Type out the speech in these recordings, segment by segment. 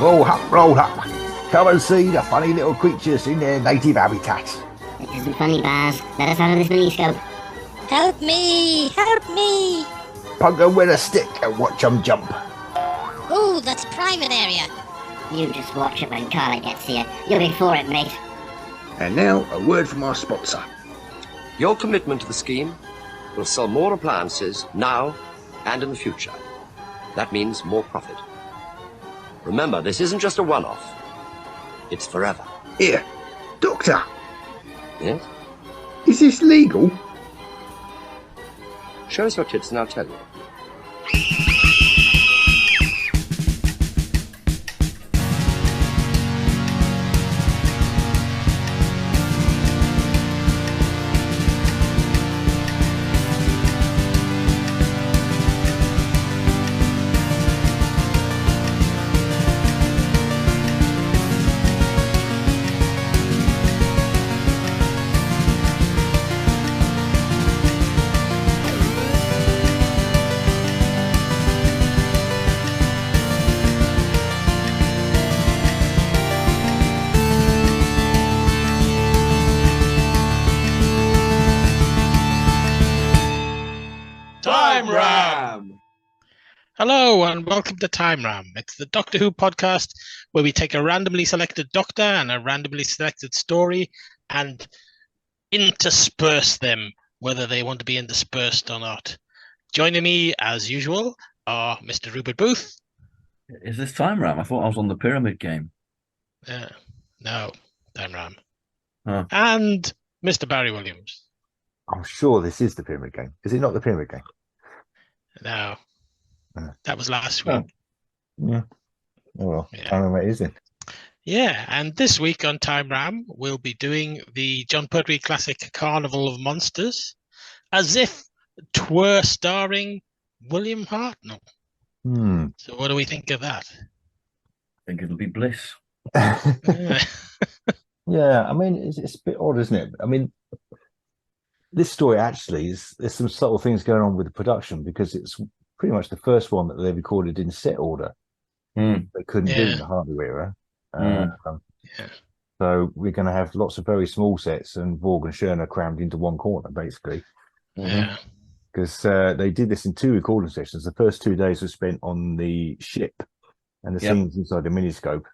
Roll up. Come and see the funny little creatures in their native habitat. It isn't funny, Baz. Let us out of this miniscope. Help me! Help me! Pug 'em with a stick and watch 'em jump. Ooh, that's private area. You just watch it when Carla gets here. You'll be for it, mate. And now, a word from our sponsor. Your commitment to the scheme will sell more appliances now and in the future. That means more profit. Remember, this isn't just a one-off. It's forever. Here, Doctor, Yes? is this legal? Show us your tits and I'll tell you. Hello and welcome to Time Ram. It's the Doctor Who podcast where we take a randomly selected Doctor and a randomly selected story and intersperse them, whether they want to be interspersed or not. Joining me, as usual, are Mr. Rupert Booth. Is this Time Ram? I thought I was on the Pyramid Game. No, Time Ram. Oh. And Mr. Barry Williams. I'm sure this is the Pyramid Game. Is it not the Pyramid Game? No. That was last week. Yeah. Oh, well, Yeah. I don't know what it is then. Yeah, and this week on Time Ram, we'll be doing the Jon Pertwee classic Carnival of Monsters, as if 'twere starring William Hartnell. So what do we think of that? I think it'll be bliss. Uh, Yeah, I mean, it's a bit odd, isn't it? I mean, this story actually there's some subtle things going on with the production because it's pretty much the first one that they recorded in set order. They couldn't do in the Hartnell era. Yeah. So we're going to have lots of very small sets and Vorg and Schirner crammed into one corner, basically. yeah. Because they did this in 2 recording sessions. The first 2 days were spent on the ship and the scenes inside the miniscope.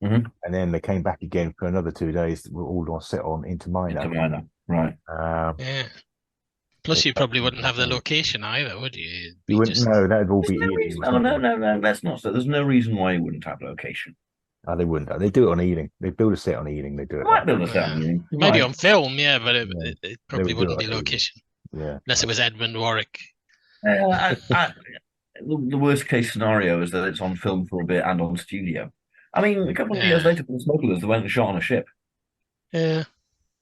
And then they came back again for another 2 days that were all set on into minor. Right. Yeah. Plus, you probably wouldn't have the location either, would you? You wouldn't know, that'd all be No, that's not so. There's no reason why you wouldn't have location. Oh, they wouldn't. They do it on Ealing. They build a set on Ealing. They do it. Might build a set on you. Maybe on film, yeah, but it probably would do wouldn't be it on location. Yeah. Unless it was Edmund Warwick. The worst case scenario is that it's on film for a bit and on studio. I mean, a couple of years later, for the Smugglers, they went and shot on a ship. Yeah.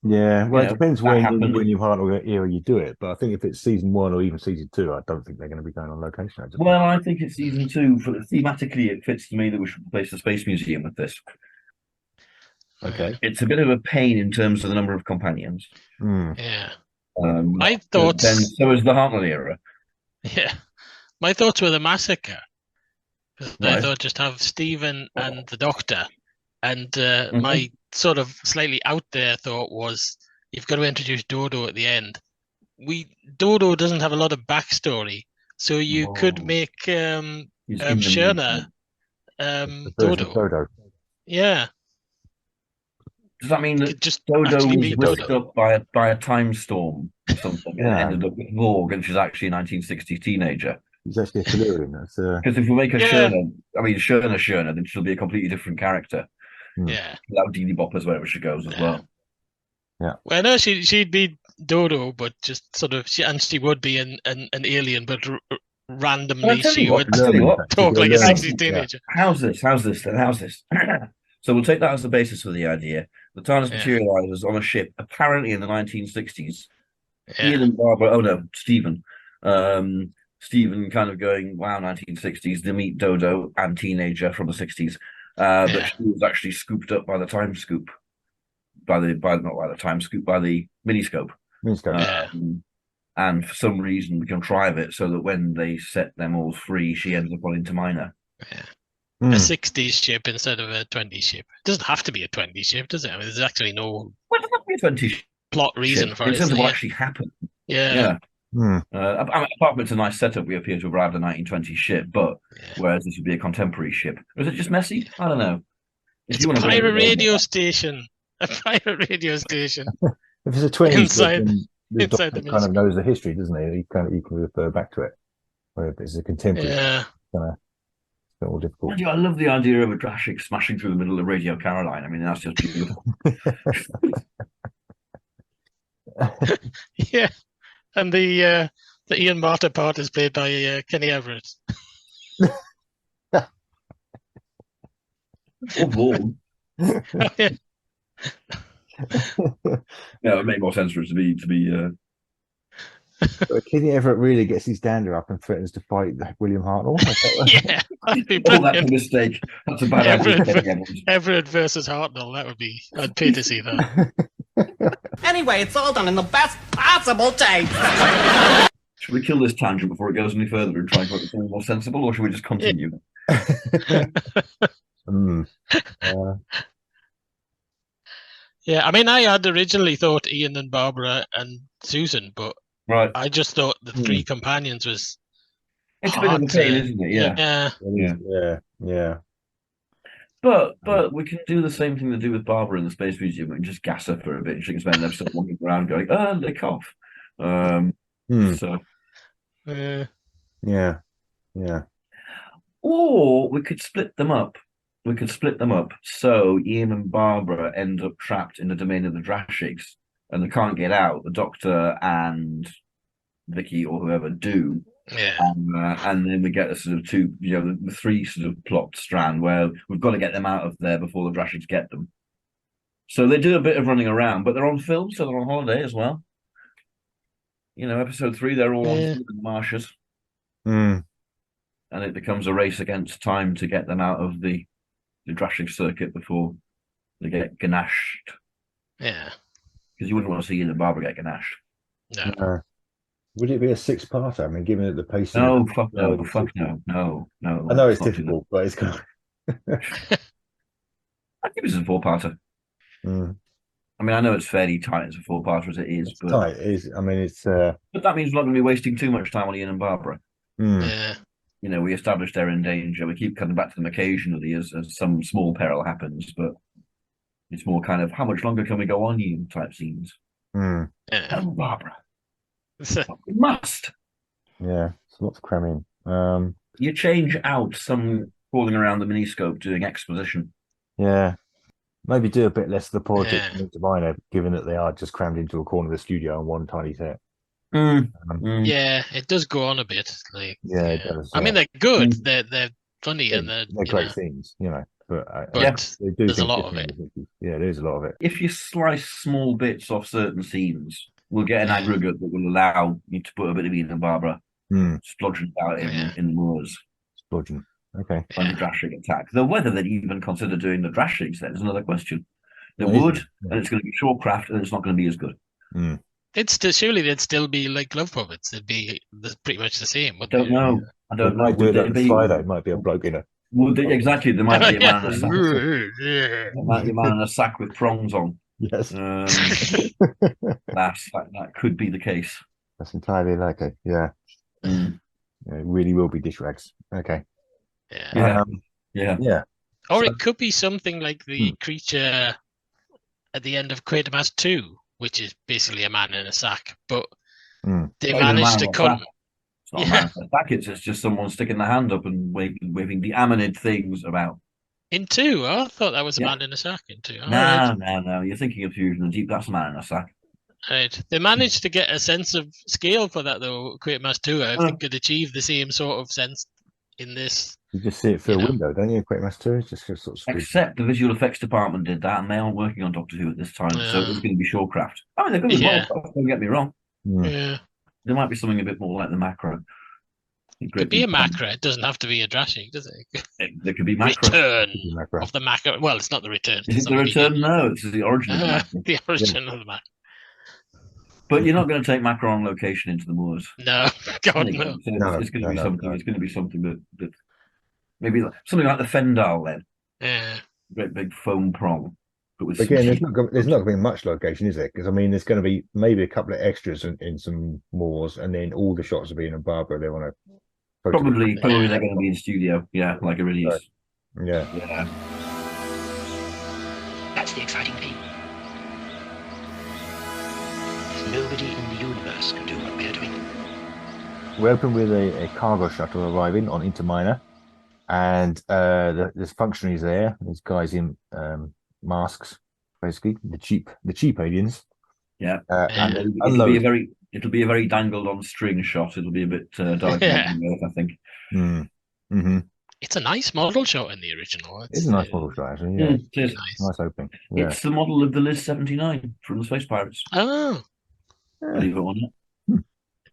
Yeah, well, You it know, depends that when in the happened. William Hartnell era you do it. But I think if it's season 1 or even season 2, I don't think they're going to be going on location. Well, I think it's season 2. Thematically, it fits to me that we should replace the Space Museum with this. Okay. It's a bit of a pain in terms of the number of companions. Yeah. My thoughts. Then so is the Hartnell era. Yeah. My thoughts were the massacre. I Right. thought just have Stephen and the Doctor. And my sort of slightly out there thought was you've got to introduce Dodo at the end. Dodo doesn't have a lot of backstory, so you could make He's in the Schirner Dodo. Yeah. Does that mean that Could just Dodo actually was be whisked Dodo. up by a time storm or something and ended up with Vorg, and she's actually a 1960s teenager? He's actually a Silurian. That's Because if we make her Yeah. Schirner, then she'll be a completely different character. Yeah. Without Deanie Boppers wherever she goes as well. Well, no, she'd be Dodo, but just sort of she would be an alien, but randomly she would I'll tell you what. talk like a 60s teenager. How's this? So we'll take that as the basis for the idea. The TARDIS materializes on a ship, apparently in the 1960s. Ian and Barbara, Stephen. Stephen kind of going, wow, 1960s. They meet Dodo and teenager from the 60s. But she was actually scooped up by the time scoop. By the miniscope. And for some reason we contrive it so that when they set them all free, she ends up on Into Minor. a 60s ship instead of a 20s ship. It doesn't have to be a 20s ship, does it? I mean, there's actually no plot reason for it. In terms of what actually happened. Yeah. Apart from it's a nice setup, we appear to have arrived at a 1920s ship, but whereas this would be a contemporary ship. Was it just messy? I don't know. It's a pirate radio station. A pirate radio station. If it's a 20s ship, the inside Doctor the kind of knows the history, doesn't he? You can refer back to it. Where if it's a contemporary, it's a bit more difficult. I love the idea of a Drashig smashing through the middle of Radio Caroline. I mean, that's just beautiful. Yeah, and the Ian Marter part is played by Kenny Everett. Or Vaughan. Oh, yeah. No, it made more sense for it to be. Kenny Everett really gets his dander up and threatens to fight William Hartnell. Yeah, that'd be oh, that's a mistake. That's a bad idea. Everett versus Hartnell. I'd pay to see that. Anyway, it's all done in the best possible taste. Should we kill this tangent before it goes any further and try and make it something more sensible, or should we just continue? Yeah, I mean, I had originally thought Ian and Barbara and Susan, but I just thought the three companions was. It's a bit of a pain, isn't it? Yeah. But we can do the same thing they do with Barbara in the Space Museum and just gas her for a bit. And she can spend an episode wandering around going, lick off. So. Yeah. Or we could split them up. So Ian and Barbara end up trapped in the domain of the Drashigs and they can't get out. The Doctor and Vicky or whoever do. Yeah. And then we get a sort of the three sort of plot strand where we've got to get them out of there before the Drashigs get them. So they do a bit of running around, but they're on film, so they're on holiday as well. Episode 3, they're all on in the marshes. And it becomes a race against time to get them out of the Drashig circuit before they get ganashed. Yeah. Because you wouldn't want to see Ian and Barbara get ganashed. No. Would it be a 6-parter? I mean, given that the pace. No. I know it's difficult, but it's kind of. I'd give it a 4-parter. I mean, I know it's fairly tight as a 4-parter as it is, but tight. It is. I mean, it's. But that means we're not going to be wasting too much time on Ian and Barbara. Yeah. We established they're in danger. We keep coming back to them occasionally as some small peril happens, but it's more kind of how much longer can we go on you type scenes. Yeah. Oh, Barbara. We must. Yeah, it's a lot to cram in. You change out some crawling around the miniscope doing exposition. Yeah. Maybe do a bit less of the politics of Minor, given that they are just crammed into a corner of the studio on one tiny set. Yeah, it does go on a bit. It does. I mean, they're good. They're funny and they're great scenes, But they do there's a lot of it. Yeah, there is a lot of it. If you slice small bits off certain scenes, we'll get an aggregate that will allow you to put a bit of Ian and Barbara splodging out in the moors. Splodging. Okay. When the Drashig attack. Though whether they'd even consider doing the Drashigs then is another question. They would, and it's going to be Shorecraft, and it's not going to be as good. Surely they'd still be like glove puppets. They'd be pretty much the same. I don't know. Might do it on the fly, though. It might be a bloke in a. Exactly. There might be a man in a sack. There might be a man in a sack with prongs on. Yes. That could be the case. That's entirely likely. Yeah. It really will be Dishrags. Okay. Yeah. Or it could be something like the creature at the end of Quatermass 2, which is basically a man in a sack, but they managed to cut. It's not a man in a sack. It's just someone sticking their hand up and waving the amanid things about. In 2, I thought that was a man in a sack in 2. No. You're thinking of Fusion and Deep. That's a man in a sack. Right. They managed to get a sense of scale for that, though. Quatermass 2, I think, could achieve the same sort of sense in this. You just see it through a window, don't you? Quatermass 2, it's just sort of. Except the visual effects department did that, and they aren't working on Doctor Who at this time, so it's going to be Shorecraft. I mean, they're going to be don't get me wrong. Yeah. There might be something a bit more like the Macra. It could be a Macra. It doesn't have to be a Drashig, does it? There could be Macra. Return of the Macra. Well, it's not the return. Is it the return? No, it's the origin of the Macra. The origin of the Macra. But you're not going to take Macra on location into the moors. No, God no. It's going to be something. It's going to be something that Maybe something like the Fendal then. Yeah. Great big foam prong. But with Again, there's some not going to be much location, is there? Because I mean, there's going to be maybe a couple of extras in some moors, and then all the shots will be in a Barbara. They want to probably they're going to be in studio. Yeah, like a release. Yeah. That's the exciting thing. There's nobody in the universe can do what we're doing. We open with a cargo shuttle arriving on Interminer, and there's functionaries there. There's guys in masks, basically the cheap aliens. Yeah, and it'll be a very dangled on string shot. It'll be a bit dark, I think. Mm-hmm. It's a nice model shot in the original. It's a nice model shot, actually. Yeah, it is. Nice opening. Yeah. It's the model of the Liz 79 from the Space Pirates. Oh, Believe it or not.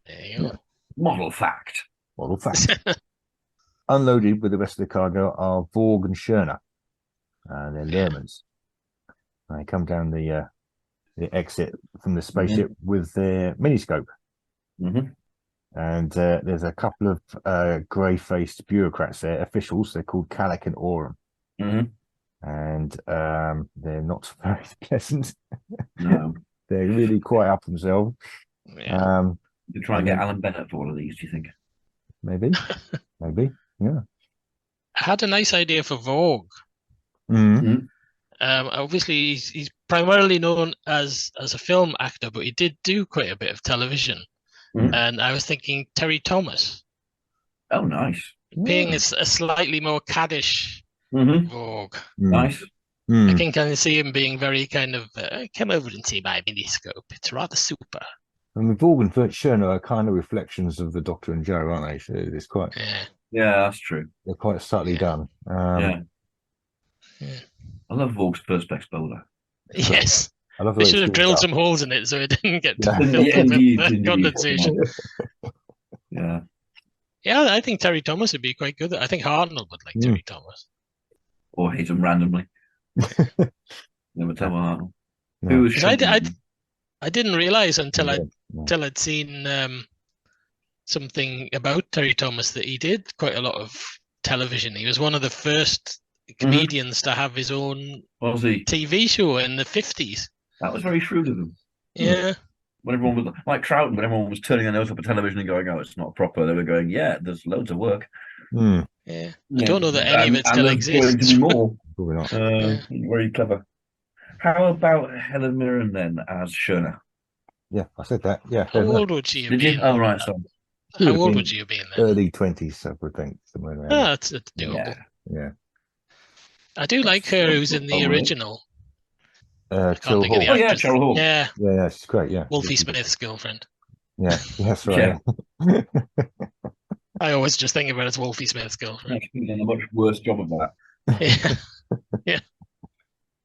there you go. Model fact. Unloaded with the rest of the cargo are Vorg and Scherner. They're Lermans. They come down the exit from the spaceship with their miniscope. And there's a couple of grey-faced bureaucrats there, officials. They're called Calic and Oram. And they're not very pleasant. No. They're really quite up themselves. Yeah. You try and get Alan Bennett for all of these, do you think? Maybe. Yeah. I had a nice idea for Vogue. Obviously, he's primarily known as a film actor, but he did do quite a bit of television. And I was thinking Terry Thomas. Oh, nice. Being a slightly more caddish Vogue. Nice. I can kind of see him being very kind of, come over and see my miniscope. It's rather super. And the Vorg and Scherner are kind of reflections of the Doctor and Joe, aren't they? So it's quite. Yeah, that's true. They're quite subtly done. I love Vorg's Perspex bowler. Yes. I love they should have drilled some holes in it so it didn't get filled with condensation. Yeah, I think Terry Thomas would be quite good. I think Hartnell would like Terry Thomas. Or hate him randomly. Never tell Hartnell. No. I didn't realize until I'd seen something about Terry Thomas that he did quite a lot of television. He was one of the first comedians to have his own TV show in the 50s. That was very shrewd of him. Yeah. When everyone was like Troughton, when everyone was turning their nose up at television and going, "Oh, it's not proper," they were going, "Yeah, there's loads of work." I don't know that any of it still exists. More. Very clever. How about Helen Mirren then as Scherner? Yeah, I said that. Yeah. How old would she have been? Did you? Oh, right. Sorry. How old would you have been then? Early 20s, I would think. That's doable. Yeah. I do like her who's in the original. Cheryl Hall. Cheryl Hall. Yeah, she's great, yeah. Wolfie Smith's girlfriend. Yeah, that's right. Yeah. I always just think about it as Wolfie Smith's girlfriend. She's done a much worse job of that. Yeah.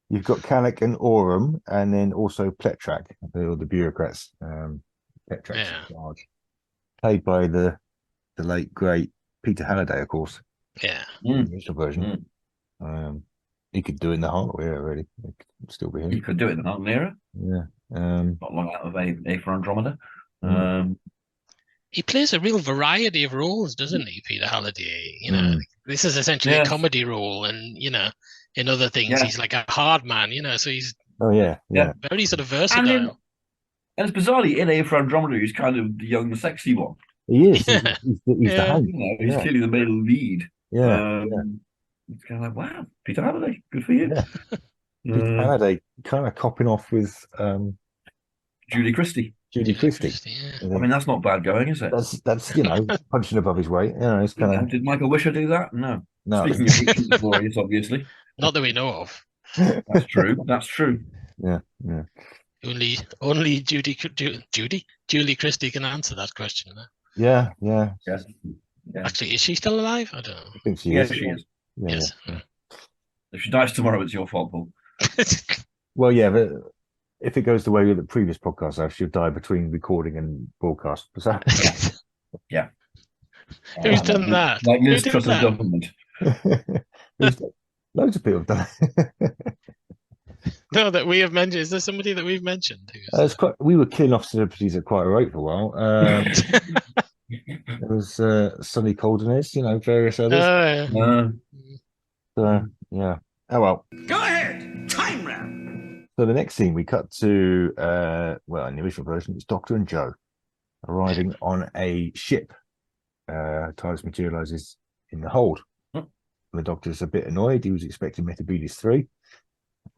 You've got Calic and Oram, and then also Pletrak, the bureaucrats. Pletrak's in charge. Played by the late, great Peter Halliday, of course. Yeah. The original version. He could do it in the Hartnell era, really. He could still be here. He could do it in the Hartnell era. Yeah. Not long out of A for Andromeda. He plays a real variety of roles, doesn't he, Peter Halliday? You know, this is essentially a comedy role, and in other things he's like a hard man. So he's very sort of versatile. And it's bizarrely in A for Andromeda, he's kind of the young, sexy one. He is. He's the hunk. He's clearly the male lead. Yeah. It's kind of like, wow, Peter Halliday, good for you. Peter Halliday kind of copping off with Julie Christie. I mean, that's not bad going, is it? That's punching above his weight. It's kind of. Did Michael Wisher do that? No. Speaking of glorious, obviously. Not that we know of. That's true. Yeah. Only Julie Christie can answer that question. Yeah. Actually, is she still alive? I don't know. I think she is. She is. Yes. If she dies tomorrow, it's your fault, Paul. Well, yeah, but if it goes the way of the previous podcast, she'll die between recording and broadcast. Yeah. Who's done that? Like Liz Truss of government. Loads of people have done it. No, that we have mentioned. Is there somebody that we've mentioned? We were killing off celebrities at quite a rate for a while. was Sonny Coldeners, various others. Yeah. Oh well. Go ahead. Time round. So the next scene we cut to in the original version, it's Doctor and Joe arriving on a ship. TARDIS materializes in the hold. The Doctor's a bit annoyed. He was expecting Metabolus 3,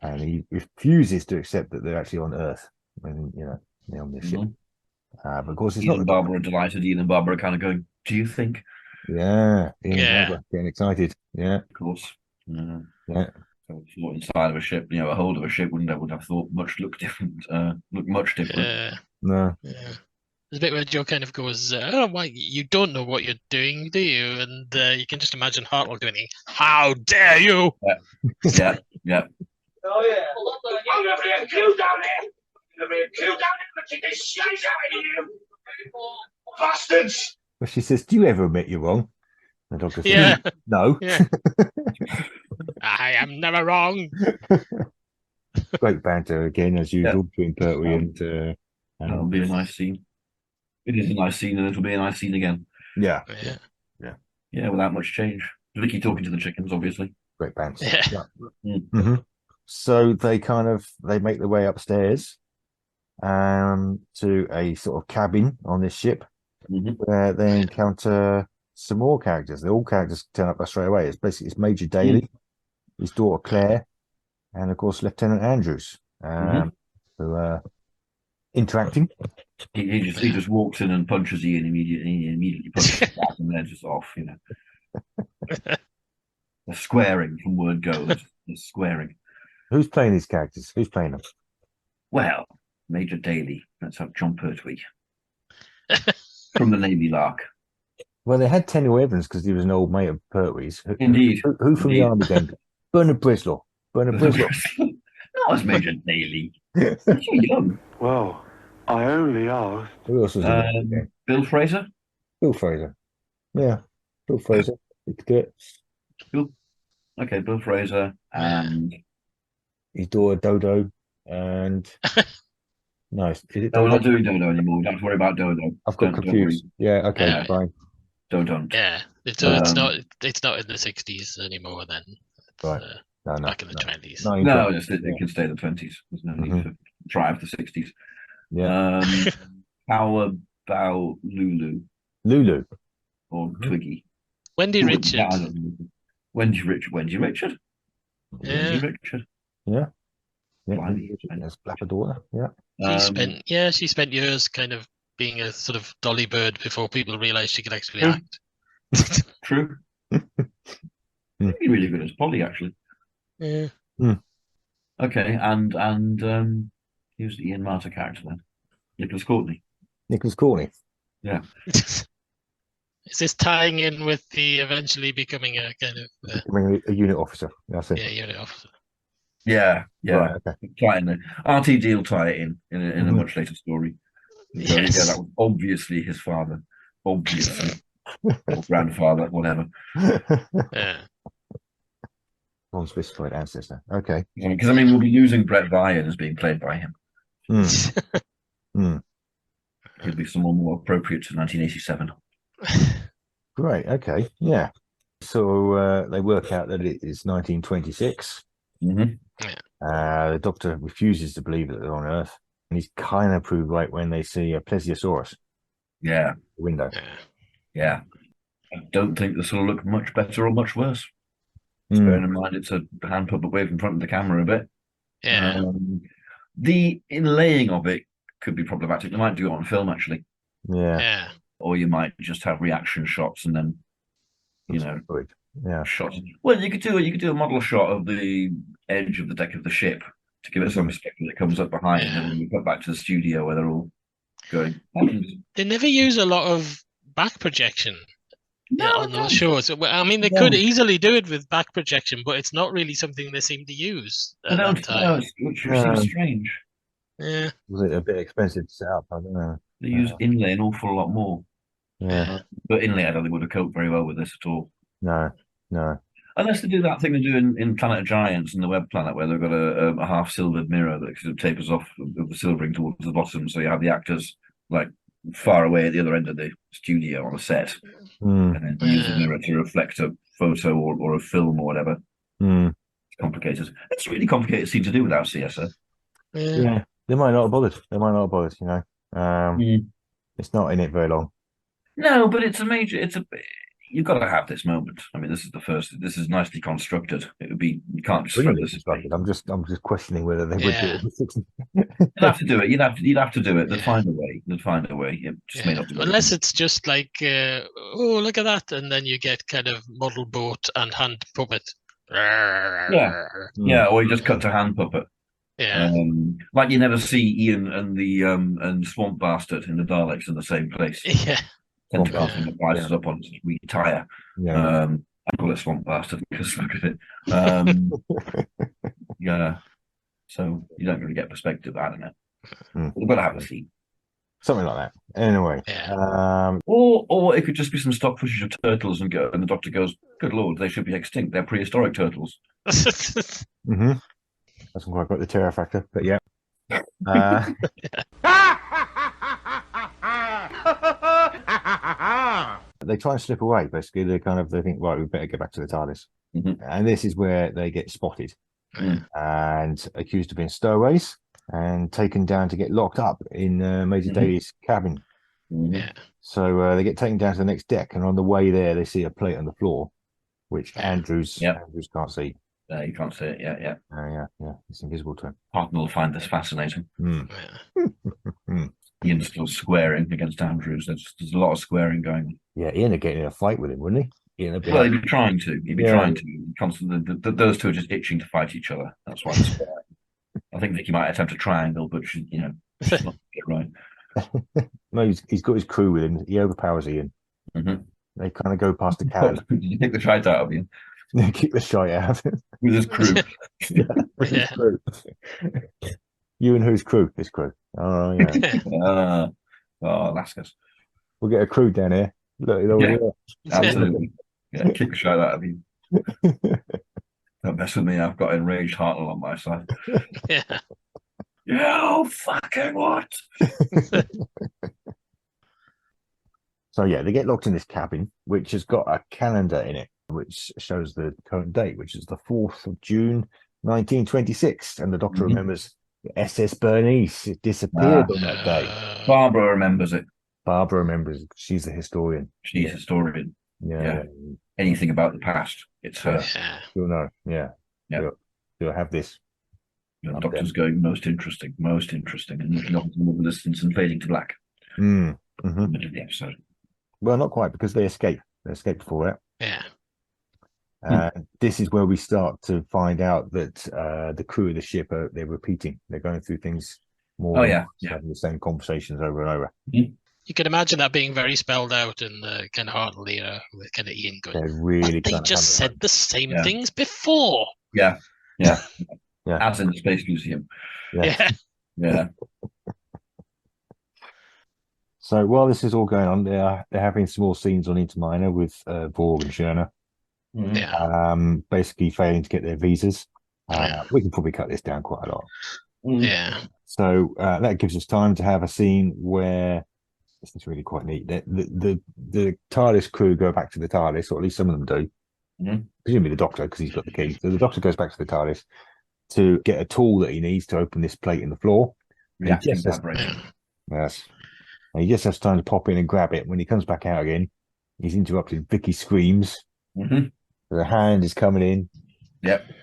and he refuses to accept that they're actually on Earth when they're on this ship. But of course, it's Ian not. And Barbara are delighted. Ian and Barbara are kind of going, "Do you think?" Yeah, Ian and Barbara getting excited. Yeah, of course. Yeah. So inside of a ship, a hold of a ship would have thought much look different. Look much different. No. Yeah. There's a bit where Joe kind of goes, "Oh, why you don't know what you're doing, do you?" And you can just imagine Hartnell doing, "How dare you!" Yeah. Oh, yeah. I'm going to be a queue down here. I'm going to be a queue down here to keep this shit out of you. Bastards! Well, she says, "Do you ever admit you're wrong?" The Doctor says, Yeah. "No." Yeah. I am never wrong. Great banter again, as usual, between Pertwee and that'll be a nice scene. It is a nice scene, and it'll be a nice scene again. Yeah, without much change. Vicky talking to the chickens, obviously. Great banter. Yeah. So they make their way upstairs to a sort of cabin on this ship, where they encounter some more characters. All characters turn up straight away. It's Major Daly, his daughter Claire, and of course Lieutenant Andrews, who are interacting. He just walks in and punches Ian immediately punches him back, and they're just off. They're squaring from word go. They're squaring. Who's playing these characters? Who's playing them? Well, Major Daly. Let's have Jon Pertwee from the Navy Lark. Well, they had Tenny Evans because he was an old mate of Pertwee's. Indeed. Who from the army then? Bernard Brislaw. That was Major Daly. You're young. Well, I only asked. Who else was in there? Bill Fraser? Bill Fraser. Yeah, Bill Fraser. You could do it. Cool. Okay, Bill Fraser and his daughter Dodo and nice. No, we're not doing Dodo anymore. We don't have to worry about Dodo. I've got confused. Yeah, okay, fine. Dodo. Yeah, it's not in the 60s anymore. Then right. Back in the 20s. No, it can stay in the 20s. There's no need to drive the 60s. Yeah. How about Lulu? Lulu or Twiggy? Wendy Richard. Wendy Richard. Yeah. Yeah. That's Blapper daughter. Yeah. She spent years kind of being a sort of dolly bird before people realised she could actually act. True. Really good as Polly, actually. Yeah. Okay, and who's the Ian Marter character then? Nicholas Courtney. Yeah. Is this tying in with the eventually becoming a kind of a unit officer? That's it. Yeah, unit officer. Yeah. Right, okay. Tie it in. RTD will tie it in a much later story. So, yeah, that was obviously his father, obviously, or grandfather, whatever. Yeah. Non-specified ancestor. Okay. Because we'll be using Brett Ryan as being played by him. Could be someone more appropriate to 1987. Great. Okay. Yeah. So they work out that it is 1926. The Doctor refuses to believe that they're on Earth, and he's kind of proved right when they see a plesiosaurus. Yeah. The window. Yeah. I don't think this will look much better or much worse. Bearing in mind it's a hand puppet wave in front of the camera a bit. Yeah. The inlaying of it could be problematic. They might do it on film, actually. Yeah. Or you might just have reaction shots and then, shots. Well, you could do a model shot of the edge of the deck of the ship to give it some perspective that comes up behind, and then you cut back to the studio where they're all going. They never use a lot of back projection on those shows. They could easily do it with back projection, but it's not really something they seem to use at that time. Which seems strange. Yeah. Was it a bit expensive to set up? I don't know. They use inlay an awful lot more. Yeah. But inlay, I don't think would have coped very well with this at all. No. Unless they do that thing they do in Planet of Giants and the Web Planet, where they've got a half silvered mirror that sort of tapers off of the silvering towards the bottom, so you have the actors like far away at the other end of the studio on a set, and then use a mirror to reflect a photo or a film or whatever. It's complicated. It's a really complicated scene to do without CSO. Yeah, they might not have bothered. You know. It's not in it very long. No, but you've got to have this moment. I mean, this is the first. This is nicely constructed. It would be. You can't just throw this. I'm just questioning whether they would do it. You'd have to do it. You'd have to do it. They'd find a way. It just may not be. Unless it's just like, oh, look at that, and then you get kind of model boat and hand puppet. Yeah, or you just cut to hand puppet. Yeah, like you never see Ian and the and Swamp Bastard in the Daleks in the same place. Yeah. Tend to casting the prices up on we tire. I call it Swamp Bastard because look at it. Yeah. So you don't really get perspective out of it. You've got to have a scene. Something like that. Anyway. Or it could just be some stock footage of turtles and the Doctor goes, "Good Lord, they should be extinct. They're prehistoric turtles." Hasn't quite got the terror factor, but yeah. They try and slip away. Basically, they think, right, we better get back to the TARDIS, and this is where they get spotted and accused of being stowaways and taken down to get locked up in Major Daly's cabin. So they get taken down to the next deck, and on the way there, they see a plate on the floor, which Andrews can't see. You can't see it. Yeah. It's invisible to him. Hartnell will find this fascinating. Ian's still squaring against Andrews. There's a lot of squaring going on. Yeah, Ian would get in a fight with him, wouldn't he? He'd be trying to. Constantly, those two are just itching to fight each other. That's why they're squaring. I think Vicky might attempt a triangle, but she's not get right. No, he's got his crew with him. He overpowers Ian. They kind of go past the cabin. Did you take the shite out of Ian? Keep the shite out of him. With his crew. His crew. You and whose crew? His crew. Oh, yeah. Lascas. We'll get a crew down here. Look, absolutely. Yeah, kick the shite out of you. Don't mess with me. I've got enraged Hartnell on my side. You fucking what? So they get locked in this cabin, which has got a calendar in it, which shows the current date, which is the 4th of June, 1926. And the Doctor remembers the SS Bernice. It disappeared on that day. Barbara remembers it. Barbara remembers it. She's the historian. She's a historian. Yeah. Anything about the past, it's her. You'll know. Yeah. You'll have this. The Doctor's going most interesting, and looking off in the distance and fading to black. Middle of the episode. Well, not quite, because they escape. They escape before that. Yeah. This is where we start to find out that the crew of the ship they're repeating. They're going through things more. Having the same conversations over and over. You can imagine that being very spelled out in the kind of Hartnell era with kind of Ian going. Really they just said the same things before. Yeah. As in the Space Museum. Yeah. So while this is all going on, they're having small scenes on Interminor with Vorg and Shurna. Basically failing to get their visas. We can probably cut this down quite a lot. So that gives us time to have a scene where this is really quite neat. The TARDIS crew go back to the TARDIS, or at least some of them do. Presumably the Doctor, because he's got the key. So the Doctor goes back to the TARDIS to get a tool that he needs to open this plate in the floor. Yes. And he just has time to pop in and grab it. When he comes back out again, he's interrupted. Vicky screams. The hand is coming in.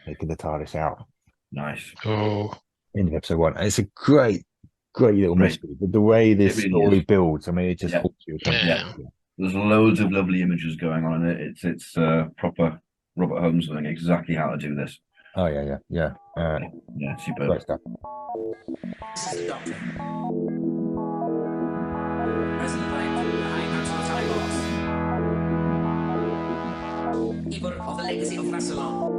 Taking the TARDIS out. Nice. End of episode 1. And it's a great little mystery. The way this story builds, I mean, it just hooks you. There's loads of lovely images going on in it. It's proper Robert Holmes knowing exactly how to do this. Oh yeah. Superb. Great stuff. This is the Doctor. Present time, the High Council Time Boss. Keeper of the legacy of Rassilon.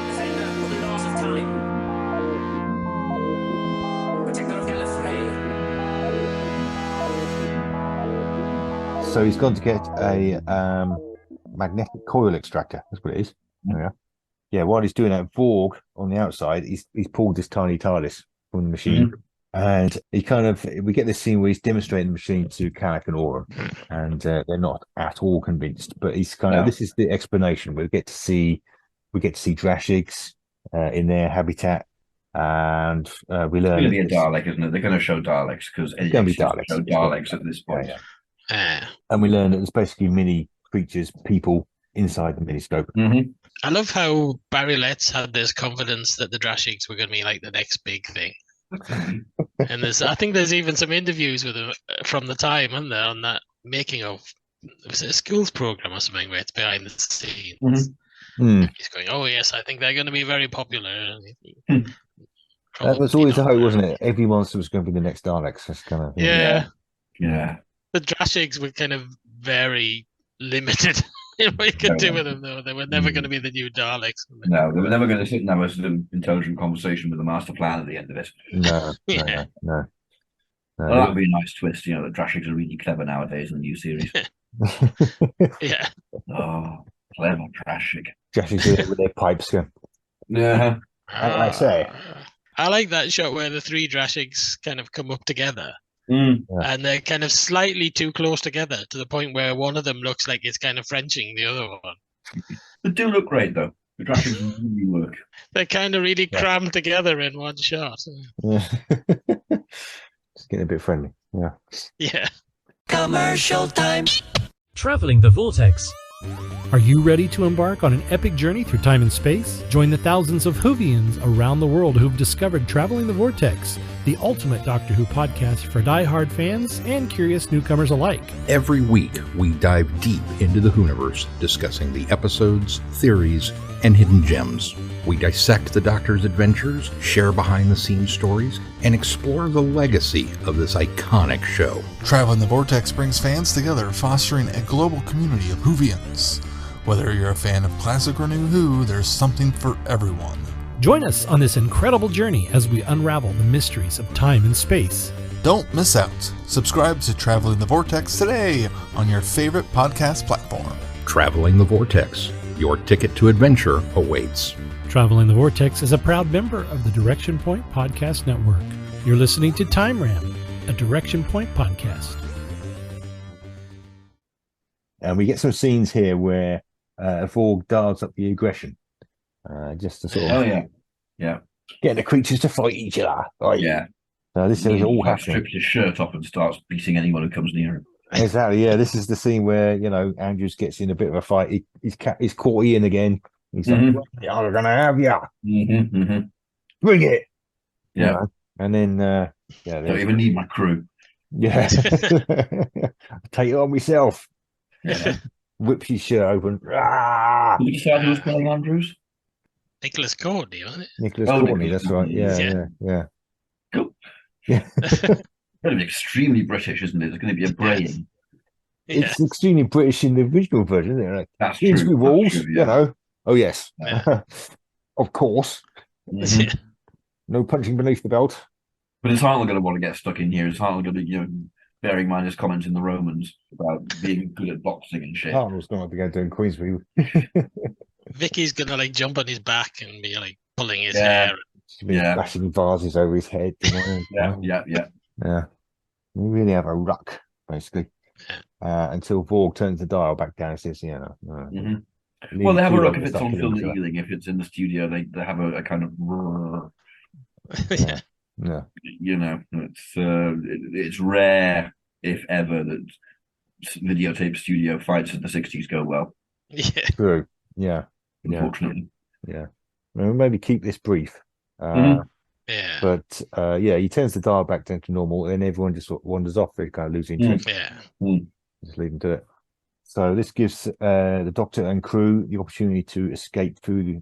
Defender of the laws of time. Protector of Gallifrey. So he's gone to get a magnetic coil extractor. That's what it is. While he's doing that, Vorg on the outside, he's pulled this tiny TARDIS from the machine And we get this scene where he's demonstrating the machine to Calic and Aura, and they're not at all convinced. But he's this is the explanation. We get to see Drashigs in their habitat, and we learn it's going to be a Dalek, isn't it? They're going to show Daleks because it's going to be Daleks at this point. And we learn that there's basically mini creatures, people inside the miniscope. I love how Barry Letts had this confidence that the Drashigs were going to be like the next big thing. And I think there's even some interviews with him from the time, isn't there, on that making of, was it a schools program or something where it's behind the scenes. He's going, oh yes, I think they're going to be very popular. That was always the hope, wasn't it? Every monster was going to be the next Daleks. That's kind of yeah. The Drashigs were kind of very limited in what you could do with them, though. They were never going to be the new Daleks. No, they were never going to sit and have a sort of intelligent conversation with the master plan at the end of it. No. Well, that would be a nice twist. You know, the Drashigs are really clever nowadays in the new series. Yeah. Oh, clever Drashig. Drashigs with their pipes going. Yeah. I say. I like that shot where the three Drashigs kind of come up together. And they're kind of slightly too close together to the point where one of them looks like it's kind of Frenching the other one. They do look great, though. The Drashigs really work. They're kind of really crammed together in one shot. Yeah. Just getting a bit friendly. Yeah. Yeah. Commercial time. Traveling the Vortex. Are you ready to embark on an epic journey through time and space? Join the thousands of Whovians around the world who've discovered Traveling the Vortex, the ultimate Doctor Who podcast for die-hard fans and curious newcomers alike. Every week, we dive deep into the Whoniverse, discussing the episodes, theories, and hidden gems. We dissect the Doctor's adventures, share behind-the-scenes stories, and explore the legacy of this iconic show. Traveling the Vortex brings fans together, fostering a global community of Whovians. Whether you're a fan of classic or new Who, there's something for everyone. Join us on this incredible journey as we unravel the mysteries of time and space. Don't miss out. Subscribe to Traveling the Vortex today on your favorite podcast platform. Traveling the Vortex. Your ticket to adventure awaits. Traveling the Vortex is a proud member of the Direction Point Podcast Network. You're listening to Time Ram, a Direction Point podcast. And we get some scenes here where Vorg dials up the aggression. Just to sort of get the creatures to fight each other. Right? Yeah. So this is all happening. Strips his shirt off and starts beating anyone who comes near him. Exactly. Yeah. This is the scene where Andrews gets in a bit of a fight. He's caught Ian again. He's like, "I'm gonna have you. Bring it." Yeah. And then don't even need my crew. Yeah. Take it on myself. Yeah. Whips his shirt open. Did you decide who was playing Andrews? Nicholas Courtney, wasn't it? Nicholas Courtney, that's right. Yeah. Cool. Yeah. It's going to be extremely British, isn't it? It's going to be a braying. It's extremely British in the original version, isn't it? Like, that's true. With rules, Oh yes, of course. No punching beneath the belt. But is Hartnell going to want to get stuck in here? Is Hartnell going to, bearing in mind his comments in the Romans about being good at boxing and shit? Hartnell's going to be going doing Queensbury. Vicky's going to jump on his back and be pulling his hair. Bashing vases over his head. Yeah. We really have a ruck, basically. Until Vorg turns the dial back down and says, Well, they have a ruck if it's on film Ealing. If it's in the studio, they have a kind of. It's rare, if ever, that videotape studio fights in the 60s go well. Yeah. True. Yeah. Unfortunately. Yeah. Well, maybe keep this brief. Yeah. But he turns the dial back down to normal, and everyone just sort of wanders off. They kind of lose interest. Just leave them to it. So this gives the Doctor and crew the opportunity to escape through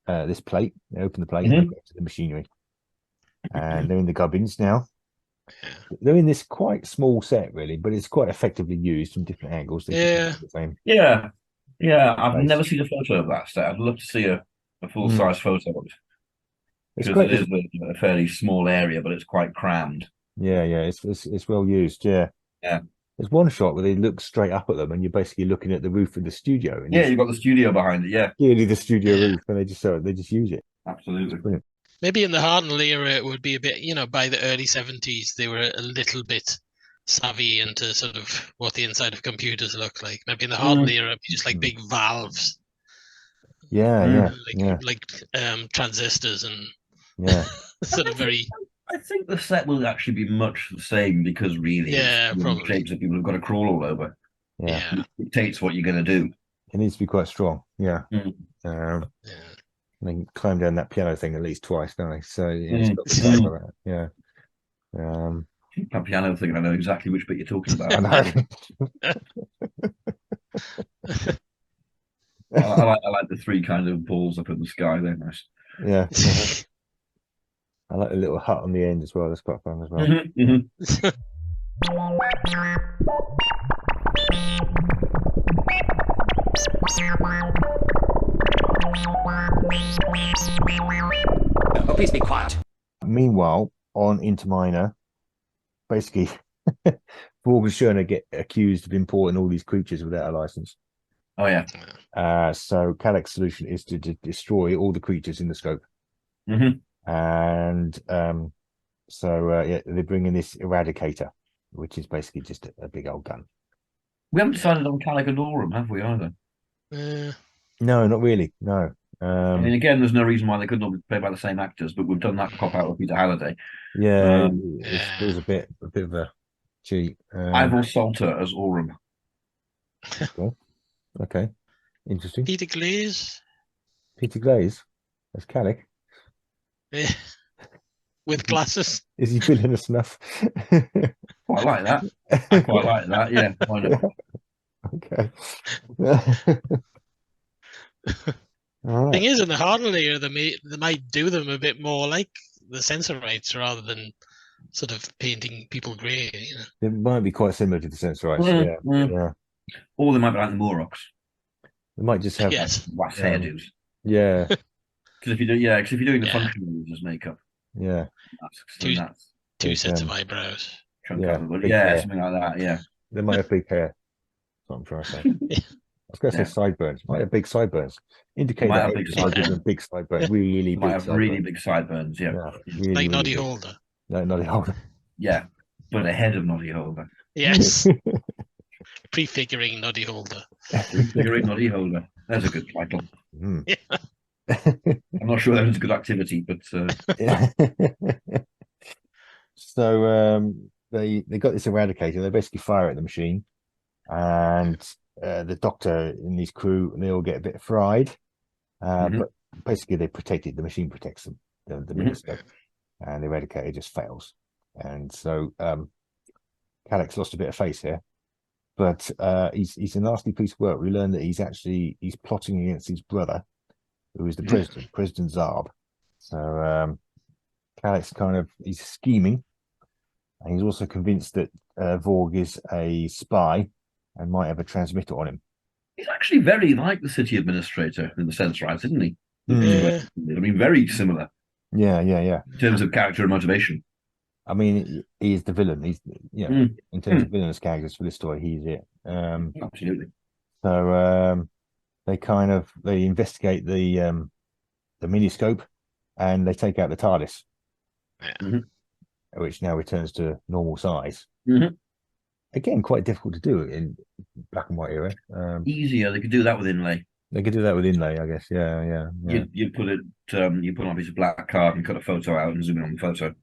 this plate. They open the plate and go to the machinery. And they're in the gubbins now. They're in this quite small set, really, but it's quite effectively used from different angles. Yeah. I've never seen a photo of that set. I'd love to see a full-size photo of it. Because it is a fairly small area, but it's quite crammed. Yeah, it's well used. Yeah. There's one shot where they look straight up at them, and you're basically looking at the roof of the studio. And you've got the studio behind it. Yeah, clearly the studio roof, and they just use it. Absolutely. Maybe in the Hartnell era, it would be a bit, by the early 70s, they were a little bit savvy into sort of what the inside of computers look like. Maybe in the Hartnell era, it'd be just like big valves. Yeah, like transistors and sort of very. I think the set will actually be much the same because really, probably shapes that people have got to crawl all over. Yeah, it dictates what you're going to do. It needs to be quite strong. Yeah. They climb down that piano thing at least twice, don't they? So it's got to be like that. Yeah. That piano thing, I know exactly which bit you're talking about. I know. I like the three kind of balls up in the sky. They're nice. Yeah. I like the little hut on the end as well. That's quite fun as well. Oh, please be quiet. Meanwhile, on Interminer, basically, Borg and Schurner get accused of importing all these creatures without a license. Oh, yeah. So Kalek's solution is to destroy all the creatures in the scope. And they bring in this Eradicator, which is basically just a big old gun. We haven't decided on Kalek and Aurum, have we, either? No, not really. No. I mean, again, there's no reason why they couldn't all be played by the same actors, but we've done that cop out with Peter Halliday. Yeah, it was a bit of a cheat. Ivor Salter as Aurum. Okay. Interesting. Peter Glaze as Kalek. Yeah. With glasses. Is he villainous enough? I like that. I quite like that. Yeah, why not? Okay. Right. Thing is, in the Hartnell era, they might do them a bit more like the Sensorites rather than sort of painting people grey. It might be quite similar to the Sensorites. Yeah. Or they might be like the Moroks. They might just have wax hairdos. Yeah. Because if you're doing the functional users makeup. Yeah. Two sets of eyebrows. Something like that. Yeah. They might have big hair. That's what I'm trying to say. I was going to say sideburns. Might have big sideburns. Indicate that big sideburns. Really big sideburns. Really big sideburns. Yeah. Really, like Noddy Holder. Like Noddy Holder. Yeah, but ahead of Noddy Holder. Yes. Prefiguring Noddy Holder. Prefiguring Noddy Holder. That's a good title. Yeah. I'm not sure that was a good activity, but so they got this Eradicator. They basically fire at the machine, and the Doctor and his crew, they all get a bit fried. But basically they protected. The machine protects them. The miniscope, and the Eradicator just fails. And so Kalek's lost a bit of face here, but he's a nasty piece of work. We learn that he's plotting against his brother, who is the President Zarb. So Kalek's he's scheming, and he's also convinced that Vorg is a spy and might have a transmitter on him. He's actually very like the city administrator in the sense, right, isn't he? I mean, very similar. Yeah. In terms of character and motivation. I mean, he is the villain. He's in terms of villainous characters for this story, he's it. Absolutely. So they investigate the miniscope, and they take out the TARDIS, which now returns to normal size. Again, quite difficult to do in black and white era. Easier. They could do that with inlay. They could do that with inlay, I guess. Yeah. You put it. You put on a piece of black card and cut a photo out and zoom in on the photo.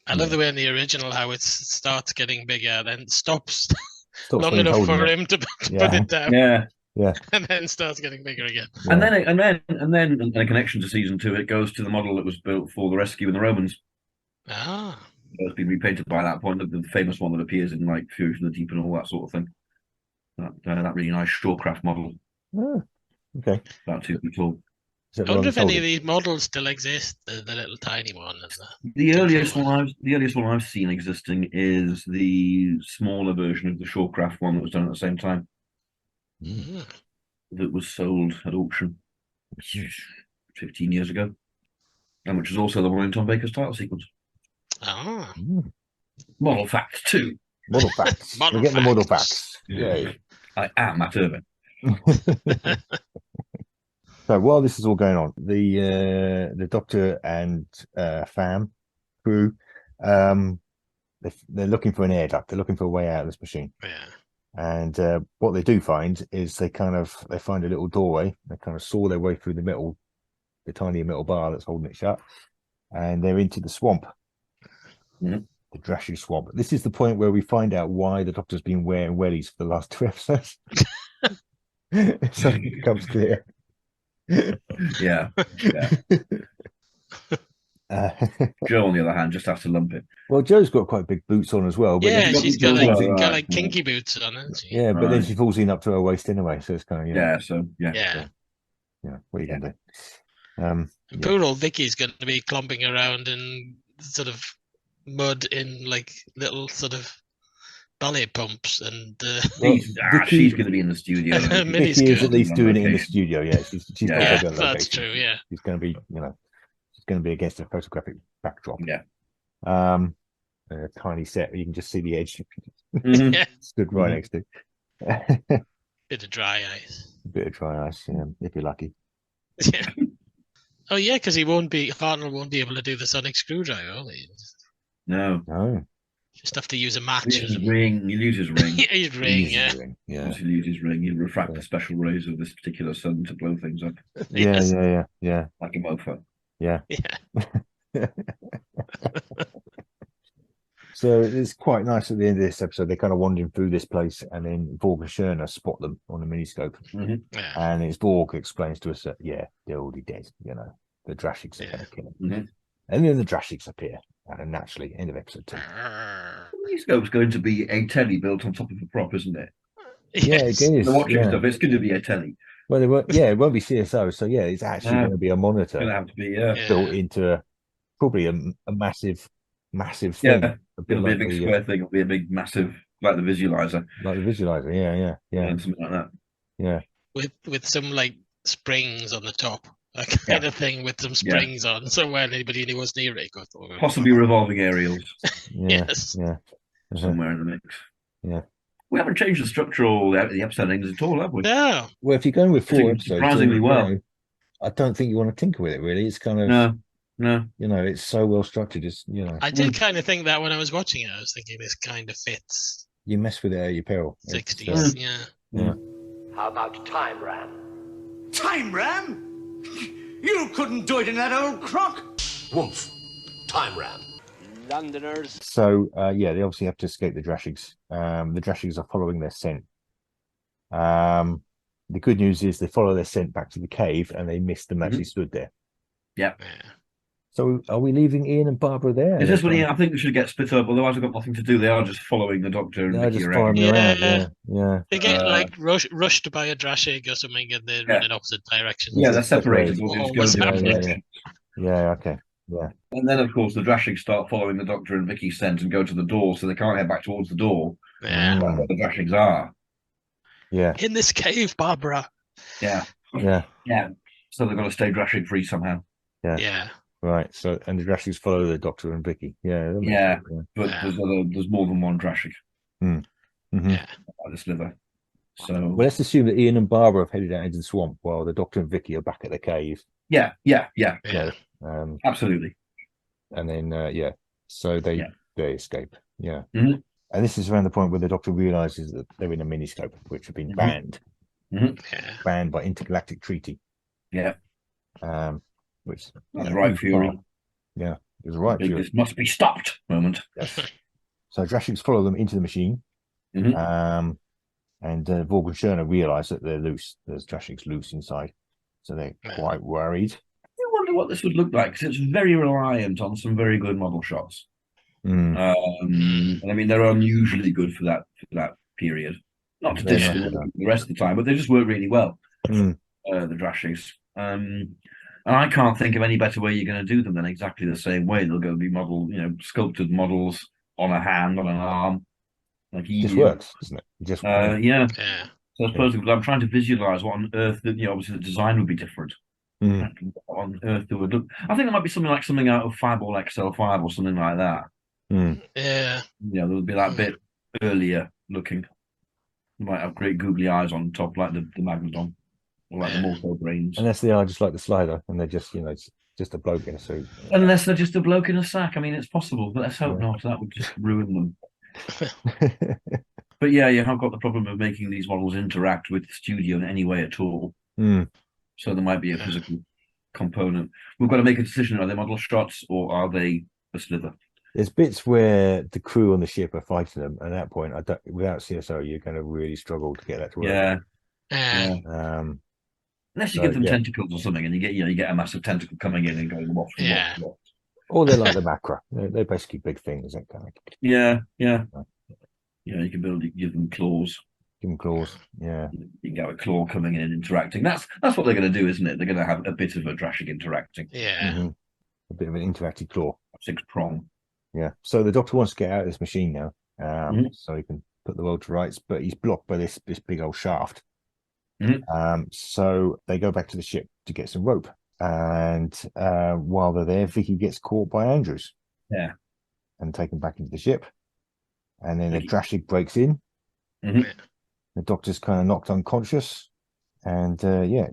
I love the way in the original how it starts getting bigger, then stops long enough for him to put it down. Yeah. And then starts getting bigger again. And then in a connection to season 2, it goes to the model that was built for the Rescue and the Romans. It's been repainted by that point, the famous one that appears in like Fury from the Deep and all that sort of thing. That really nice Shawcraft model. Okay. About 2 feet tall. I wonder if any of these models still exist. The little tiny one. The earliest one I've seen existing is the smaller version of the Shawcraft one that was done at the same time. That was sold at auction 15 years ago, and which is also the one in Tom Baker's title sequence. Model facts too. Model facts. We're getting the model facts. Yeah. I am Matt Irving. So while this is all going on, the Doctor and fam crew, they're looking for an air duct. They're looking for a way out of this machine. Yeah. And what they do find is they find a little doorway. They kind of saw their way through the tiny metal bar that's holding it shut, and they're into the swamp, the Drashig swamp. This is the point where we find out why the Doctor's been wearing wellies for the last 2 episodes. So it becomes clear. Yeah. Joe, on the other hand, just has to lump it. Well, Joe's got quite big boots on as well. But yeah, she's got right. kinky boots on, hasn't she? Yeah, but then she falls in up to her waist anyway, so it's kind of yeah. What are you gonna do? And poor old Vicky's going to be clomping around in sort of mud in like little sort of ballet pumps, and she's going to be in the studio. Vicky is at least doing it in the studio. Yeah, she's yeah, that's true. Yeah, she's going to be, she's going to be against a photographic backdrop. Yeah. A tiny set where you can just see the edge. Yeah. Stood right next to. Bit of dry ice. A bit of dry ice, if you're lucky. Yeah. Oh yeah, because Hartnell won't be able to do the sonic screwdriver, will he? No. Just have to use a match. His ring. You use his ring. His ring, yeah. Once you use his ring, you refract the special rays of this particular sun to blow things up. Yeah. Like a mofo. Yeah. So it's quite nice at the end of this episode. They're kind of wandering through this place, and then Vorg and Sherna spot them on a miniscope. And it's Vorg explains to us that, they're already dead. The Drashigs are going to kill them. And then the Drashigs appear, and naturally, end of episode 2. The miniscope's going to be a telly built on top of a prop, isn't it? Yeah, it is. The watching stuff, it's going to be a telly. Well, it won't be CSO, so it's actually going to be a monitor. It's going to have to be, built into probably a massive thing. Yeah, it'll be a big square thing. It'll be a big, massive, like the visualizer. Yeah. And something like that. Yeah. With some like springs on the top, that kind of thing, with some springs on, so when anybody was near it goes. Possibly revolving aerials. Yes. Yeah. Somewhere in the mix. Yeah. We haven't changed the structural, the episode endings at all, have we? No. Well, if you're going with 4 episodes, surprisingly well. I don't think you want to tinker with it. Really, it's kind of no. It's so well structured. It's I did kind of think that when I was watching it, I was thinking this kind of fits. You mess with it at your peril. 60s, yeah. How about time ram? Time ram? You couldn't do it in that old crock. Woomph. Time ram. Londoners. So they obviously have to escape the Drashigs. The Drashigs are following their scent. The good news is they follow their scent back to the cave, and they missed them actually stood there. Yeah. So are we leaving Ian and Barbara there? Is this what I think they should get split up, otherwise they've got nothing to do. They are just following the Doctor and Vicky around. Yeah. They get rushed by a Drashig or something, and they run in opposite directions. Yeah, they're separated. Yeah, okay. Yeah. And then, of course, the Drashigs start following the Doctor and Vicky's scent and go to the door, so they can't head back towards the door. Yeah. Where the Drashigs are. Yeah. In this cave, Barbara. Yeah. So they've got to stay Drashig free somehow. Yeah. Right. So, and the Drashigs follow the Doctor and Vicky. Yeah. But there's more than one Drashig. Yeah. The sliver. So well, let's assume that Ian and Barbara have headed out into the swamp while the Doctor and Vicky are back at the cave. Yeah. So, absolutely. And then so they escape. Yeah. Mm-hmm. And this is around the point where the Doctor realizes that they're in a miniscope, which have been banned by intergalactic treaty. Yeah. Which that's right, Fury. Yeah, it was right. This must be stopped. Moment. Yes. So Drashigs follow them into the machine, and Vorg and Sherna realize that they're loose. There's Drashigs loose inside, so they're quite worried. I wonder what this would look like, because it's very reliant on some very good model shots. And I mean, they're unusually good for that period. Not traditionally the rest of the time, but they just work really well. The Drashigs. And I can't think of any better way you're going to do them than exactly the same way. They're going to be sculpted models on a hand, on an arm. It just works, doesn't it? So I suppose I'm trying to visualize what on earth obviously the design would be different. On earth there would look. I think it might be something out of Fireball XL5 or something like that. Yeah. There would be that bit earlier looking. You might have great googly eyes on top, like the Magnodon. Like the Mortal Brains. Unless they are just like the Slider and they're just, it's just a bloke in a suit. Unless they're just a bloke in a sack. I mean, it's possible, but let's hope not. That would just ruin them. But yeah, you have got the problem of making these models interact with the studio in any way at all. So there might be a physical component. We've got to make a decision: are they model shots or are they a slither? There's bits where the crew on the ship are fighting them, and at that point, without CSO, you're going to really struggle to get that to work. Unless you give them tentacles or something, and you get a massive tentacle coming in and going off. Or they're like the Macra. They're basically big things, that kind of. Yeah. You can give them claws. Give them claws. Yeah. You can get a claw coming in and interacting. That's what they're going to do, isn't it? They're going to have a bit of a Drashig interacting. Yeah. A bit of an interactive claw. 6-prong. Yeah. So the Doctor wants to get out of this machine now, so he can put the world to rights, but he's blocked by this big old shaft. So they go back to the ship to get some rope, and while they're there, Vicky gets caught by Andrews. Yeah. And taken back into the ship, and then a Drashig breaks in. The Doctor's kind of knocked unconscious, and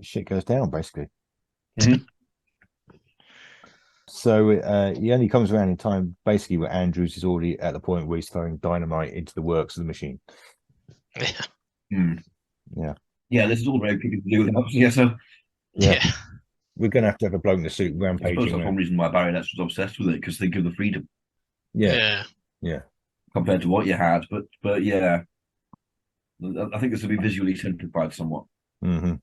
shit goes down basically. So he only comes around in time, basically, where Andrews is already at the point where he's throwing dynamite into the works of the machine. Yeah, this is all very picky to do with us. We're going to have a bloke in the suit rampaging. I suppose that's one reason why Barry Letts was obsessed with it, because they give the freedom. Yeah. Compared to what you had, but yeah, I think this will be visually simplified somewhat. He'll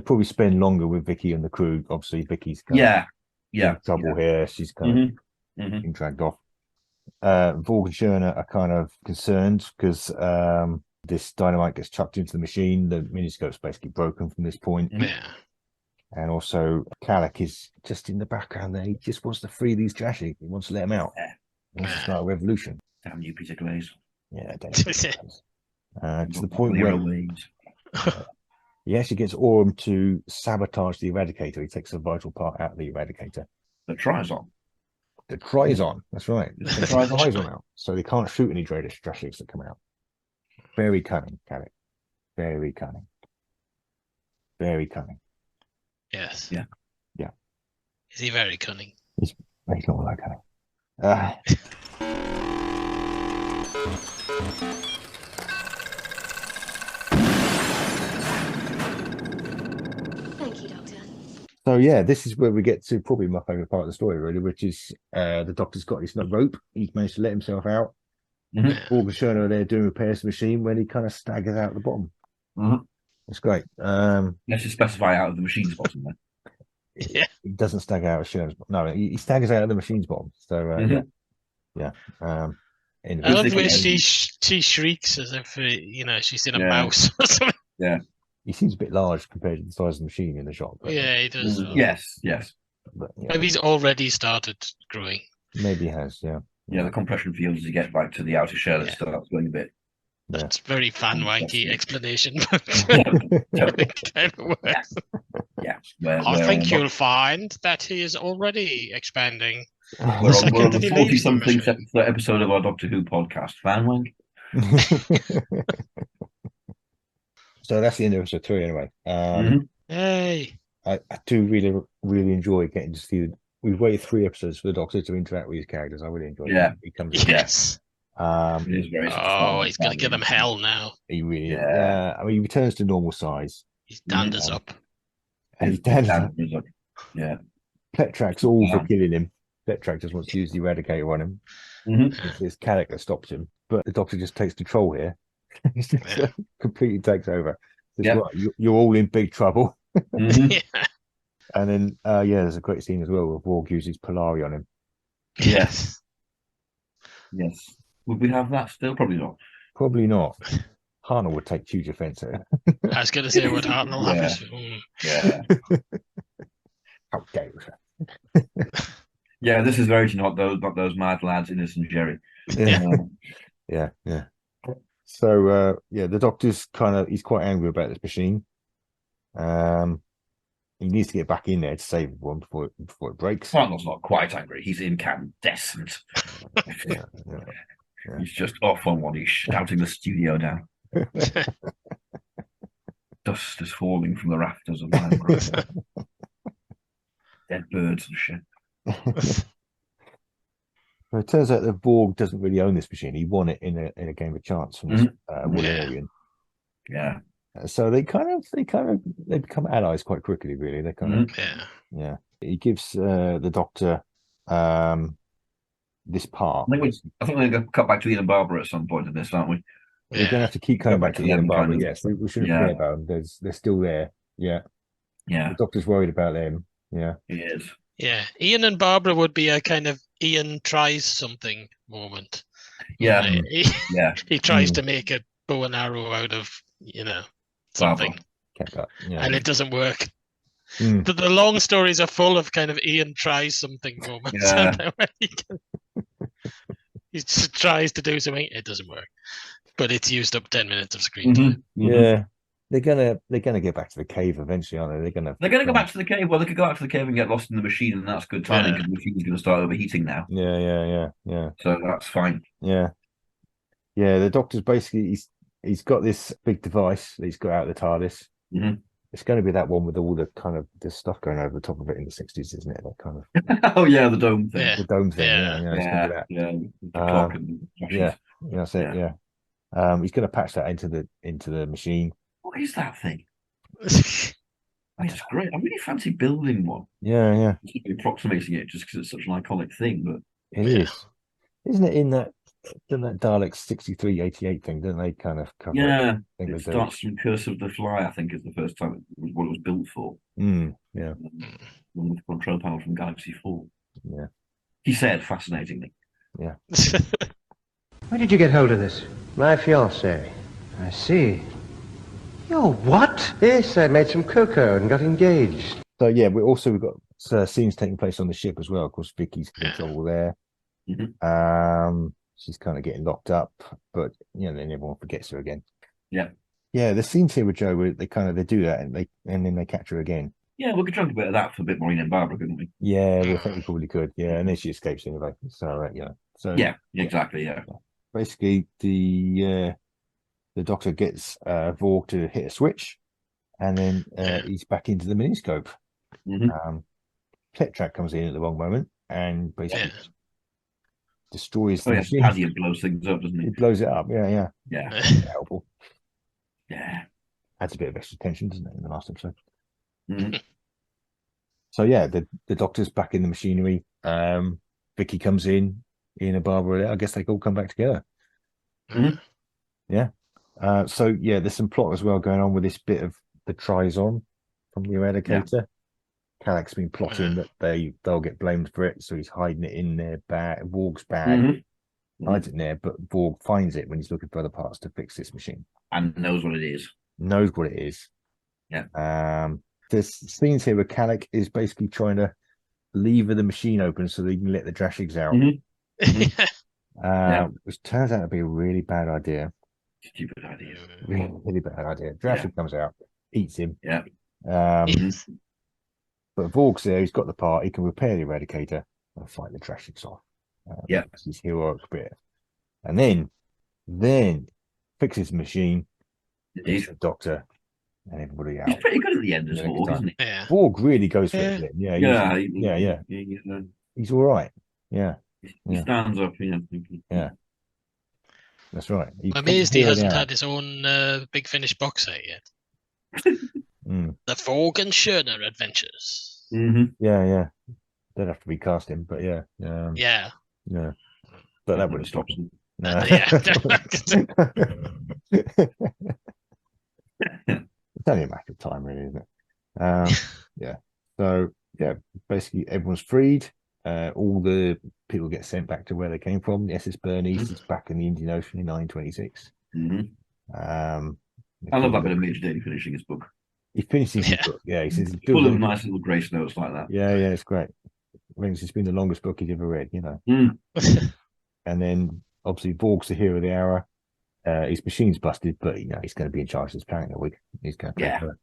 probably spend longer with Vicky and the crew. Obviously, Vicky's kind of trouble here. She's kind of being dragged off. Vorg and Sherna are kind of concerned because this dynamite gets chucked into the machine. The miniscope's basically broken from this point. And also, Calic is just in the background there. He just wants to free these Drashig. He wants to let them out. He wants to start a revolution. Damn you, Peter Glaze. Yeah, damn you, Peter Glaze. To the point where he actually gets Aurum to sabotage the Eradicator. He takes a vital part out of the Eradicator. The Trizon. The Trizon, that's right. The Trizon out. So they can't shoot any Drashigs that come out. Very cunning, Calic. Very cunning. Very cunning. Yes. Yeah. Is he very cunning? He's not all that cunning. Thank you, Doctor. So yeah, this is where we get to probably my favourite part of the story, really, which is the Doctor's got his rope. He's managed to let himself out. Vorg and Sherna are there doing repairs to the machine when he kind of staggers out the bottom. It's great. Let's just specify out of the machine's bottom then. He doesn't stagger out of Sherna's bottom. No, he staggers out of the machine's bottom. So I love the way she shrieks as if she's in a mouse or something. Yeah. He seems a bit large compared to the size of the machine in the shot. But, he does. Yes. But, maybe he's already started growing. Maybe he has, yeah. Yeah, the compression field as you get back to the outer shell and starts going a bit. That's very fan wanky explanation. It kind of works. Yeah. I think you'll find that he is already expanding. We're on the 40-something episode of our Doctor Who podcast. Fan wank. So that's the end of episode 3 anyway. Hey. I do really, really enjoy getting to see. We've waited 3 episodes for the Doctor to interact with his characters. I really enjoy it. He comes in. Yes. He's going to give them hell now. He really is. I mean, he returns to normal size. His danders up. And his danders up. Yeah. Pletrack's all for killing him. Pletrack just wants to use the Eradicator on him. It's Calic that stops him. But the Doctor just takes control here. Completely takes over. Says, right, you're all in big trouble. And then, there's a great scene as well where Vorg uses Polari on him. Yes. Would we have that still? Probably not. Probably not. Hartnell would take huge offence at it. I was going to say, would Hartnell have his... Yeah. How dare you? Yeah, this is very not those mad lads, Innocent Jerry. Yeah. So, the Doctor's he's quite angry about this machine. He needs to get back in there to save one before it breaks. Hartnell's not quite angry. He's incandescent. He's just off on one. He's shouting the studio down. dust is falling from the rafters of Lime Grove. Dead birds and shit. Well, it turns out that Borg doesn't really own this machine. He won it in a game of chance from this Wallerian. Yeah. So they become allies quite quickly. Really, they kind of yeah. He gives the Doctor this part. I think we're going to cut back to Ian and Barbara at some point in this, aren't we? We're going to have to keep coming back to Ian and Barbara. Yes, we shouldn't forget about them. They're still there. Yeah. Yeah. The Doctor's worried about them. Yeah. He is. Yeah. Ian and Barbara would be a kind of Ian tries something moment. Yeah. He tries to make a bow and arrow out of, something. And it doesn't work. The long stories are full of kind of Ian tries something moments. Yeah. He just tries to do something, it doesn't work. But it's used up 10 minutes of screen time. Yeah. They're gonna get back to the cave eventually, aren't they? They're gonna go back to the cave. Well, they could go back to the cave and get lost in the machine, and that's good timing because the machine's going to start overheating now. Yeah. So that's fine. Yeah. The Doctor's basically he's got this big device that he's got out of the TARDIS. It's going to be that one with all the kind of this stuff going over the top of it in the 60s, isn't it? That kind of oh yeah, the dome thing. The dome thing. That's it. Yeah. He's going to patch that into the machine. What is that thing? It's great. I really fancy building one. Yeah. Approximating it just because it's such an iconic thing, but it is, isn't it? In that Dalek 6388 thing, didn't they kind of cover it? It starts from Curse of the Fly, I think, is the first time what it was built for. One with the control panel from Galaxy 4. Yeah. He said, fascinatingly. Yeah. Where did you get hold of this? My fiancée. I see. You're what? Yes, I made some cocoa and got engaged. So yeah, we've got scenes taking place on the ship as well. Of course, Vicky's in trouble there. She's kind of getting locked up, but then everyone forgets her again. Yeah. The scenes here with Joe, where they do that and then they catch her again. Yeah, we could chunk a bit of that for a bit more Ian and Barbara, couldn't we? Yeah, I think we probably could. Yeah, and then she escapes anyway. So exactly. Yeah. Basically, the Doctor gets Vorg to hit a switch, and then he's back into the miniscope. Tetrak comes in at the wrong moment and basically destroys the machine. Paddy blows things up, doesn't he? He blows it up. Yeah. Helpful. Yeah. Adds a bit of extra tension, doesn't it, in the last episode? So the Doctor's back in the machinery. Vicky comes in, Ian and Barbara. I guess they all come back together. So there's some plot as well going on with this bit of the tries-on from the Eradicator. Kalak's been plotting that they'll get blamed for it, so he's hiding it in their bag, Vorg's bag. Hides it in there, but Vorg finds it when he's looking for other parts to fix this machine. And knows what it is. Yeah. There's scenes here where Kalak is basically trying to lever the machine open so they can let the Drashigs out. Which turns out to be a really bad idea. Stupid idea. Really bad idea. Drashig comes out, eats him. Yeah. But Vorg's there, he's got the part, he can repair the Eradicator and fight the Drashigs off. That's his heroic bit. And then fixes the machine, takes the Doctor, and everybody out. He's pretty good at the end as well, isn't he? Yeah. Vorg really goes for it. Yeah. He's all right. Yeah. He stands up. Yeah. That's right. I'm amazed he hasn't had his own Big Finish box set yet. The Vorg and Schörner Adventures. Yeah. They'd have to recast him, but yeah. But that wouldn't stop him. No. It's only a matter of time, really, isn't it? So basically everyone's freed. All the people get sent back to where they came from. The SS Bernice is back in the Indian Ocean in 1926. I love that bit of Major Daly finishing his book. He finishes his book. Yeah, he says he's full of nice little grace notes like that. Yeah, it's great. I think it's been the longest book he's ever read, And then obviously Vorg's the hero of the hour. His machine's busted, but he's going to be in charge of this planet in a week. He's going to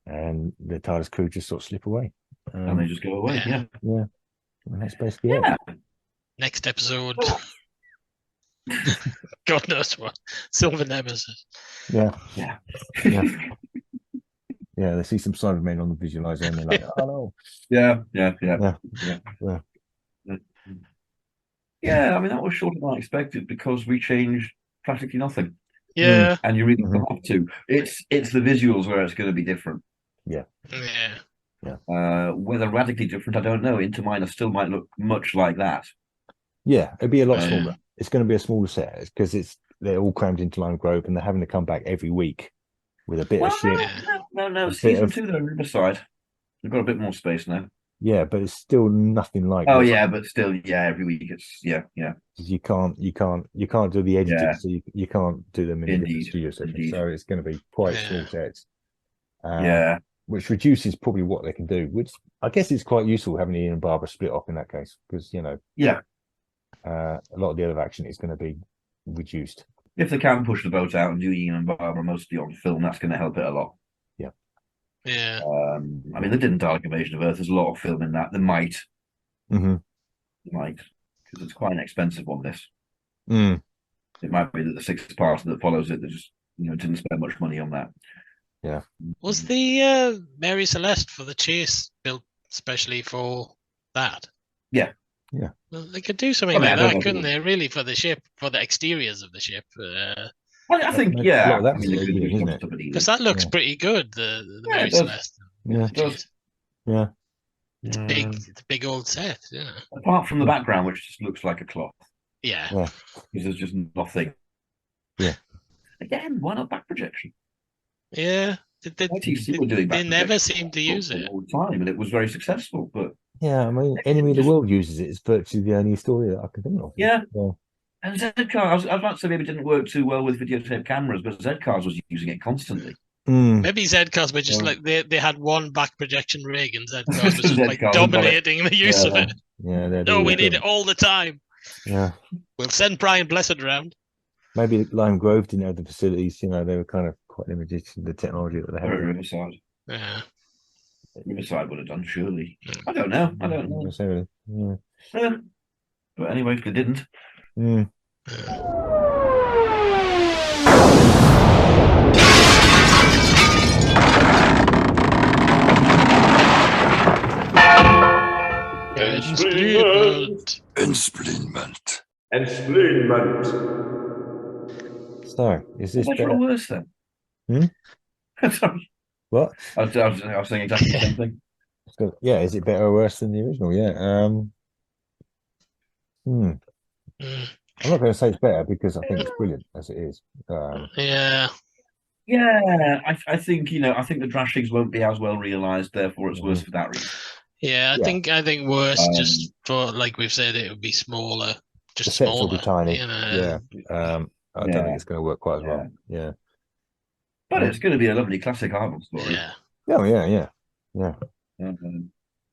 and the TARDIS crew just sort of slip away. And they just go away. Yeah. And that's basically it. Next episode. God knows what. Silver Nemesis. Yeah. Yeah, they see some Cybermen on the visualizer and they're like, oh no. Yeah. I mean, that was shorter than I expected because we changed practically nothing. Yeah. And you really don't have to. It's the visuals where it's going to be different. Yeah. Whether radically different, I don't know. Into Minor still might look much like that. Yeah, it'd be a lot smaller. It's going to be a smaller set because they're all crammed into Lime Grove and they're having to come back every week with a bit of shit. No. Season 2, they're on Riverside. They've got a bit more space now. Yeah, but it's still nothing like. Oh yeah, but still, every week it's yeah. You can't do the editing, so you can't do them in the studio session. So it's going to be quite small sets. Which reduces probably what they can do. Which I guess is quite useful having Ian and Barbara split off in that case, because a lot of the other action is going to be reduced. If they can push the boat out and do Ian and Barbara mostly on film, that's going to help it a lot. Yeah. I mean, they didn't Dalek Invasion of Earth. There's a lot of film in that. They might. Because it's quite an expensive one, this. It might be that the sixth part that follows it, they just didn't spend much money on that. Yeah. Was the Mary Celeste for the chase built especially for that? Yeah. Well, they could do something like that, couldn't they? Really, for the ship, for the exteriors of the ship. I think, because that looks pretty good. The Mary Celeste. Yeah, it does. Yeah. It's big. It's a big old set. Yeah. Apart from the background, which just looks like a cloth. Yeah. Because there's just nothing. Yeah. Again, why not back projection? Yeah. They never seem to use it all the time, and it was very successful. But I mean, Enemy of the World uses it. It's virtually the only story that I can think of. Yeah. And Z-Cars, I was about to say maybe it didn't work too well with videotape cameras, but Z-Cars was using it constantly. Maybe Z-Cars were just like they had one back projection rig, and Z-Cars was just like dominating the use of it. Yeah, we need it all the time. Yeah, we'll send Brian Blessed around. Maybe Lime Grove didn't have the facilities. They were kind of quite limited to the technology that they had. Riverside. Yeah, Riverside would have done surely. I don't know. But anyway, they didn't. Ensplinment. So, is this better or worse then? Sorry. What? I was saying exactly the same thing. Yeah, is it better or worse than the original? Yeah. I'm not going to say it's better because I think it's brilliant as it is. Yeah. I think I think the Drashigs won't be as well realized, therefore it's worse for that reason. Yeah, I think worse. Just for like we've said, it would be smaller. Just the sets smaller. will be tiny. Yeah. I don't think it's going to work quite as well. Yeah. But it's going to be a lovely classic Arnold story. Yeah. Oh yeah.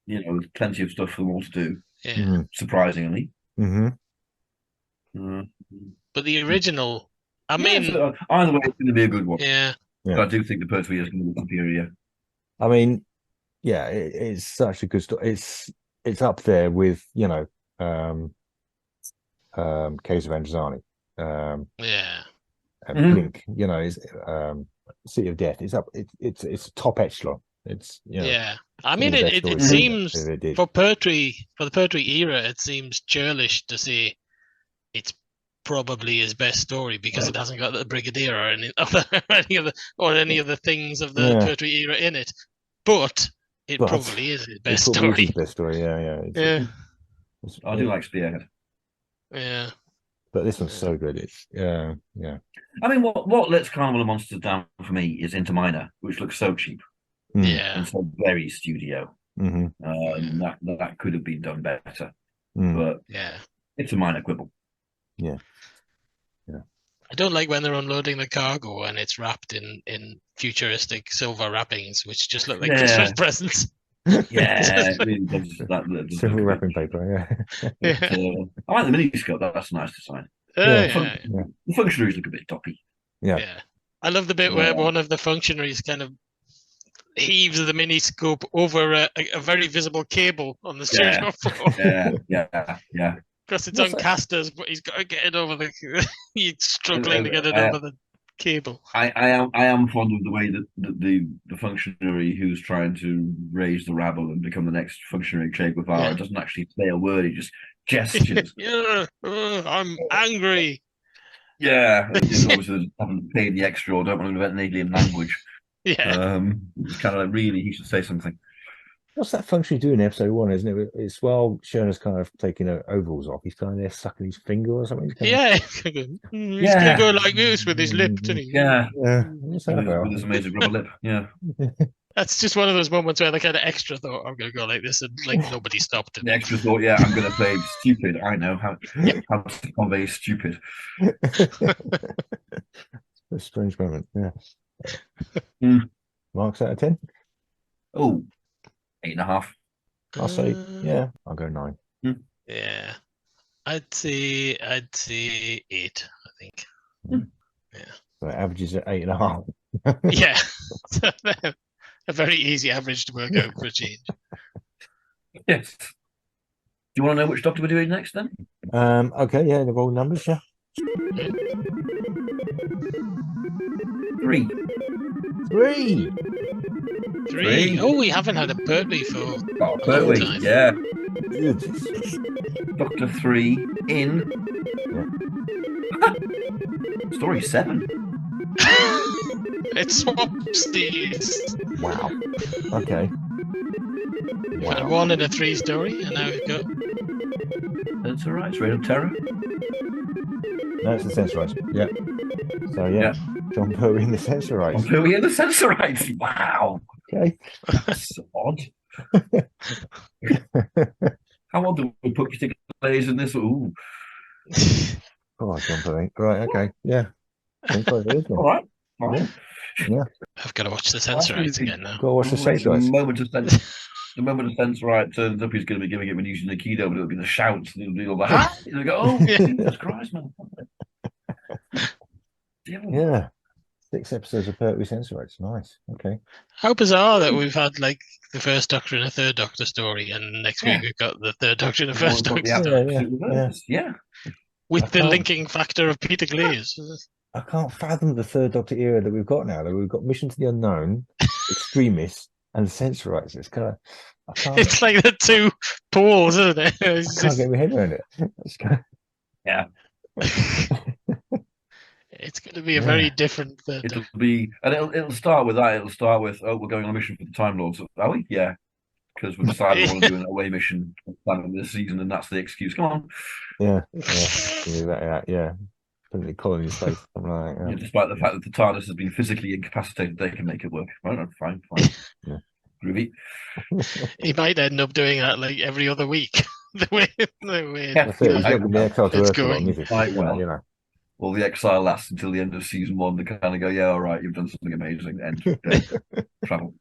With plenty of stuff for them all to do. Yeah. Surprisingly. But the original, I mean, either way, it's going to be a good one. Yeah. But I do think the Pertwee is going to be superior. I mean, it's such a good story. It's up there with Caves of Androzani. And Blink, is City of Death. It's up. It's top echelon. It's I mean, it seems for the Pertwee era, it seems churlish to say it's probably his best story because it hasn't got the Brigadier or any of the things of the Pertwee era in it. But it probably is his best story. His best story, yeah. I do like Spearhead. Yeah. But this one's so good. It's yeah. I mean, what lets Carnival of Monsters down for me is Into Minor, which looks so cheap. Yeah. And so very studio. That could have been done better. But it's a minor quibble. Yeah. I don't like when they're unloading the cargo and it's wrapped in futuristic silver wrappings, which just look like Christmas presents. Silver wrapping paper. I like the miniscope. That's a nice design. The functionaries look a bit toppy. Yeah. I love the bit where one of the functionaries kind of heaves the miniscope over a very visible cable on the studio floor. Yeah. Because it's on casters, but he's got to get it over the. He's struggling to get it over the cable. I am fond of the way that the functionary who's trying to raise the rabble and become the next functionary Che Guevara doesn't actually say a word. He just gestures. I'm angry. Yeah, it's obviously haven't paid the extra or don't want to invent an alien language. Yeah. It's kind of like, really, he should say something. What's that functionary doing in episode 1, isn't it? It's while Shirna's kind of taking her overalls off, he's kind of there sucking his finger or something. He's gonna go like this with his lip, isn't he? Yeah. What's that about? With his amazing rubber lip. Yeah. That's just one of those moments where the kind of extra thought, I'm gonna go like this, and like nobody stopped it. The extra thought, yeah, I'm gonna play stupid. I know how to convey stupid. A strange moment, yeah. Marks out of 10? Oh, 8.5. I'll say, yeah, I'll go 9. Yeah, I'd say 8. I think. Yeah. So it averages at 8.5. Yeah, a very easy average to work out for a change. Yes. Do you want to know which Doctor we're doing next then? Okay, yeah, the roll numbers, yeah. 3. 3. 3. Oh, we haven't had a Pertwee for Pertwee, time. yeah. Doctor 3 in story 7. It swaps these. Wow. Okay. We've had a 1 and a 3 story, and now we've got. That's all right. It's Reign of Terror. No, it's the Sensorites. Yeah. So yeah. Jon Pertwee in the Sensorites. Jon Pertwee in the Sensorites. Wow. Okay. That's odd. How odd do we put particular players in this? Ooh. Oh, Jon Pertwee. Right. Okay. Yeah. All right. Yeah. I've got to watch the Sensorites again now. Go watch the Sensorites. The moment a Sensorite turns up, he's going to be giving him and using the Aikido, but it'll be the shouts, and it'll be all the ha! You'll go, oh, Jesus Christ, man. Yeah. 6 episodes of Pertwee Sensorites. Nice. Okay. How bizarre that we've had like the first Doctor and a third Doctor story, and next week we've got the third Doctor and a first Doctor story. Yeah. With the linking factor of Peter Glaze. I can't fathom the third Doctor era that we've got now. That we've got Mission to the Unknown, Extremists, and Sensorites. It's kind of, I can't. It's like the 2 poles, isn't it? I can't get my head around it. Yeah. It's going to be a very different. It'll be, and it'll start with that. It'll start with, oh, we're going on a mission for the Time Lords. Are we? Yeah, because we decided we want to do an away mission this season, and that's the excuse. Come on. Yeah. Yeah. Put the colony space. Like, yeah, despite the fact that the TARDIS has been physically incapacitated, they can make it work. Right, fine. Yeah. Groovy. He might end up doing that like every other week. the way it's going. Well, you know. Well, the exile lasts until the end of season 1 to kind of go, yeah, all right, you've done something amazing. End. Travel.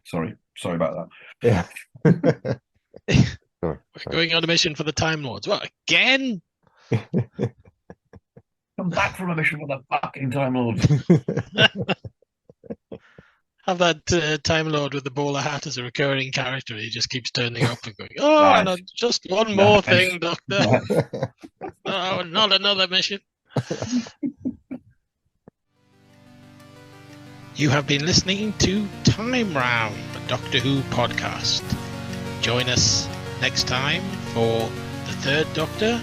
Sorry about that. Yeah. We're going on a mission for the Time Lords. What, again? Come back from a mission for the fucking Time Lords. Have that Time Lord with the bowler hat as a recurring character. He just keeps turning up and going, oh, nice. No, just one more thing, Doctor. Oh, not another mission. You have been listening to Time Round, a Doctor Who podcast. Join us next time for the third Doctor,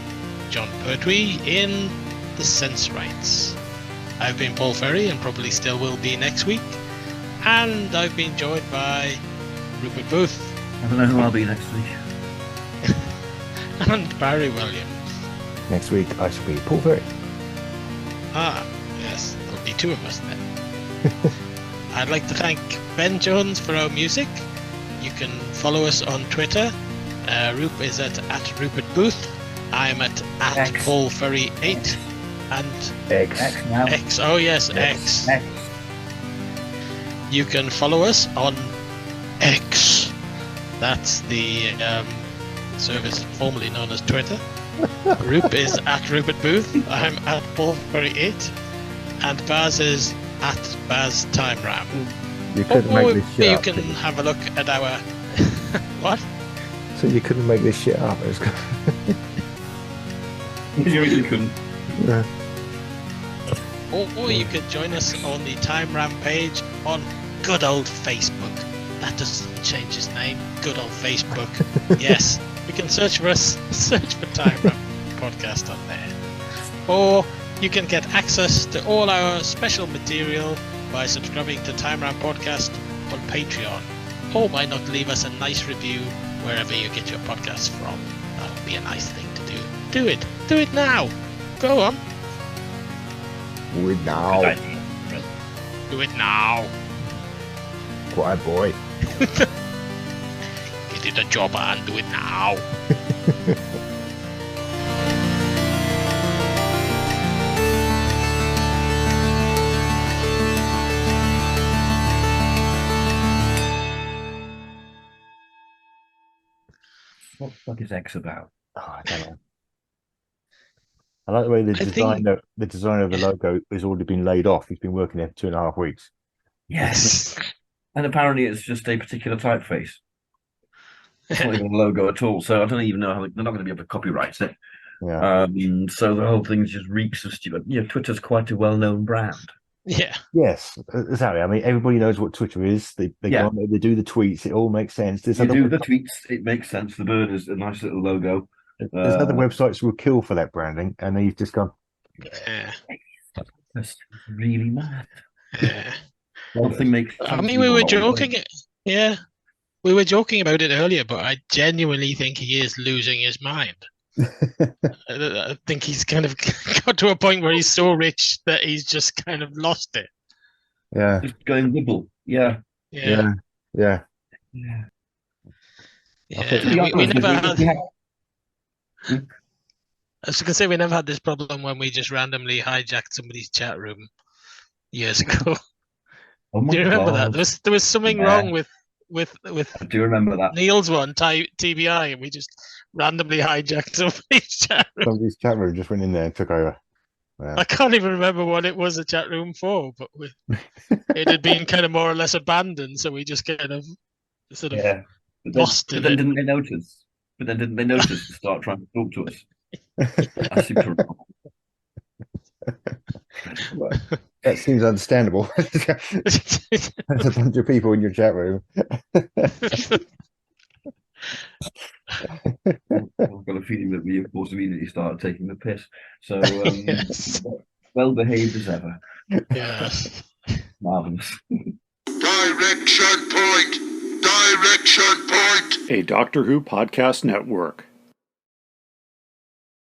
Jon Pertwee, in the Sensorites. I've been Paul Ferry and probably still will be next week. And I've been joined by Rupert Booth. I don't know who I'll be next week. And Barry Williams. Next week I shall be Paul Ferry. Ah, yes, there'll be 2 of us then. I'd like to thank Ben Jones for our music. You can follow us on Twitter. Rup is at Rupert Booth. I'm at Paul Ferry 8 and X. Oh yes, X. You can follow us on X. That's the service formerly known as Twitter. Rup is at Rupert Booth. I'm at Paul Ferry 8, and Baz is at Baz Time Ram. You couldn't make this shit up. You can have a look at our what? So you couldn't make this shit up. You really couldn't. Yeah. Or you could join us on the Time Ram page on good old Facebook. That doesn't change its name. Good old Facebook. Yes, you can search for Time Ram podcast on there. Or you can get access to all our special material by subscribing to Time Ram Podcast on Patreon. Or why not leave us a nice review wherever you get your podcasts from? That would be a nice thing to do. Do it. Do it now. Go on. Do it now. Do it now. Quiet boy. Get it a job and do it now. What the fuck is X about? Oh, I don't know. I like the way the designer of the logo has already been laid off. He's been working there for 2.5 weeks. Yes. And apparently it's just a particular typeface. It's not even a logo at all. So I don't even know how they're not going to be able to copyright it. Yeah. So the whole thing just reeks of stupid. Twitter's quite a well-known brand. Yeah. Yes, exactly. I mean, everybody knows what Twitter is. They go on there, they do the tweets. It all makes sense. The tweets. It makes sense. The bird is a nice little logo. There's other websites who will kill for that branding, and then you've just gone. Yeah. That's really mad. Yeah. One thing makes. I mean, we were joking. Yeah, we were joking about it earlier, but I genuinely think he is losing his mind. I think he's kind of got to a point where he's so rich that he's just kind of lost it. Yeah. Just going wibble. Yeah. Yeah. Yeah. Yeah. Yeah. We never had. I was going to say we never had this problem when we just randomly hijacked somebody's chat room years ago. Oh my Do you remember God. that? There was something wrong with I do remember that. Neil's one, TBI, and we just randomly hijacked somebody's chat room. Somebody's chat room just went in there and took over. Yeah. I can't even remember what it was a chat room for, but it had been kind of more or less abandoned, so we just kind of sort of lost it. But then didn't they notice? To start trying to talk to us? I seem to recall. That seems understandable. There's a bunch of people in your chat room. I've got a feeling that we, of course, immediately started taking the piss. So, well behaved as ever. Yes. Marvelous. Direction point! Direction point! A Doctor Who podcast network.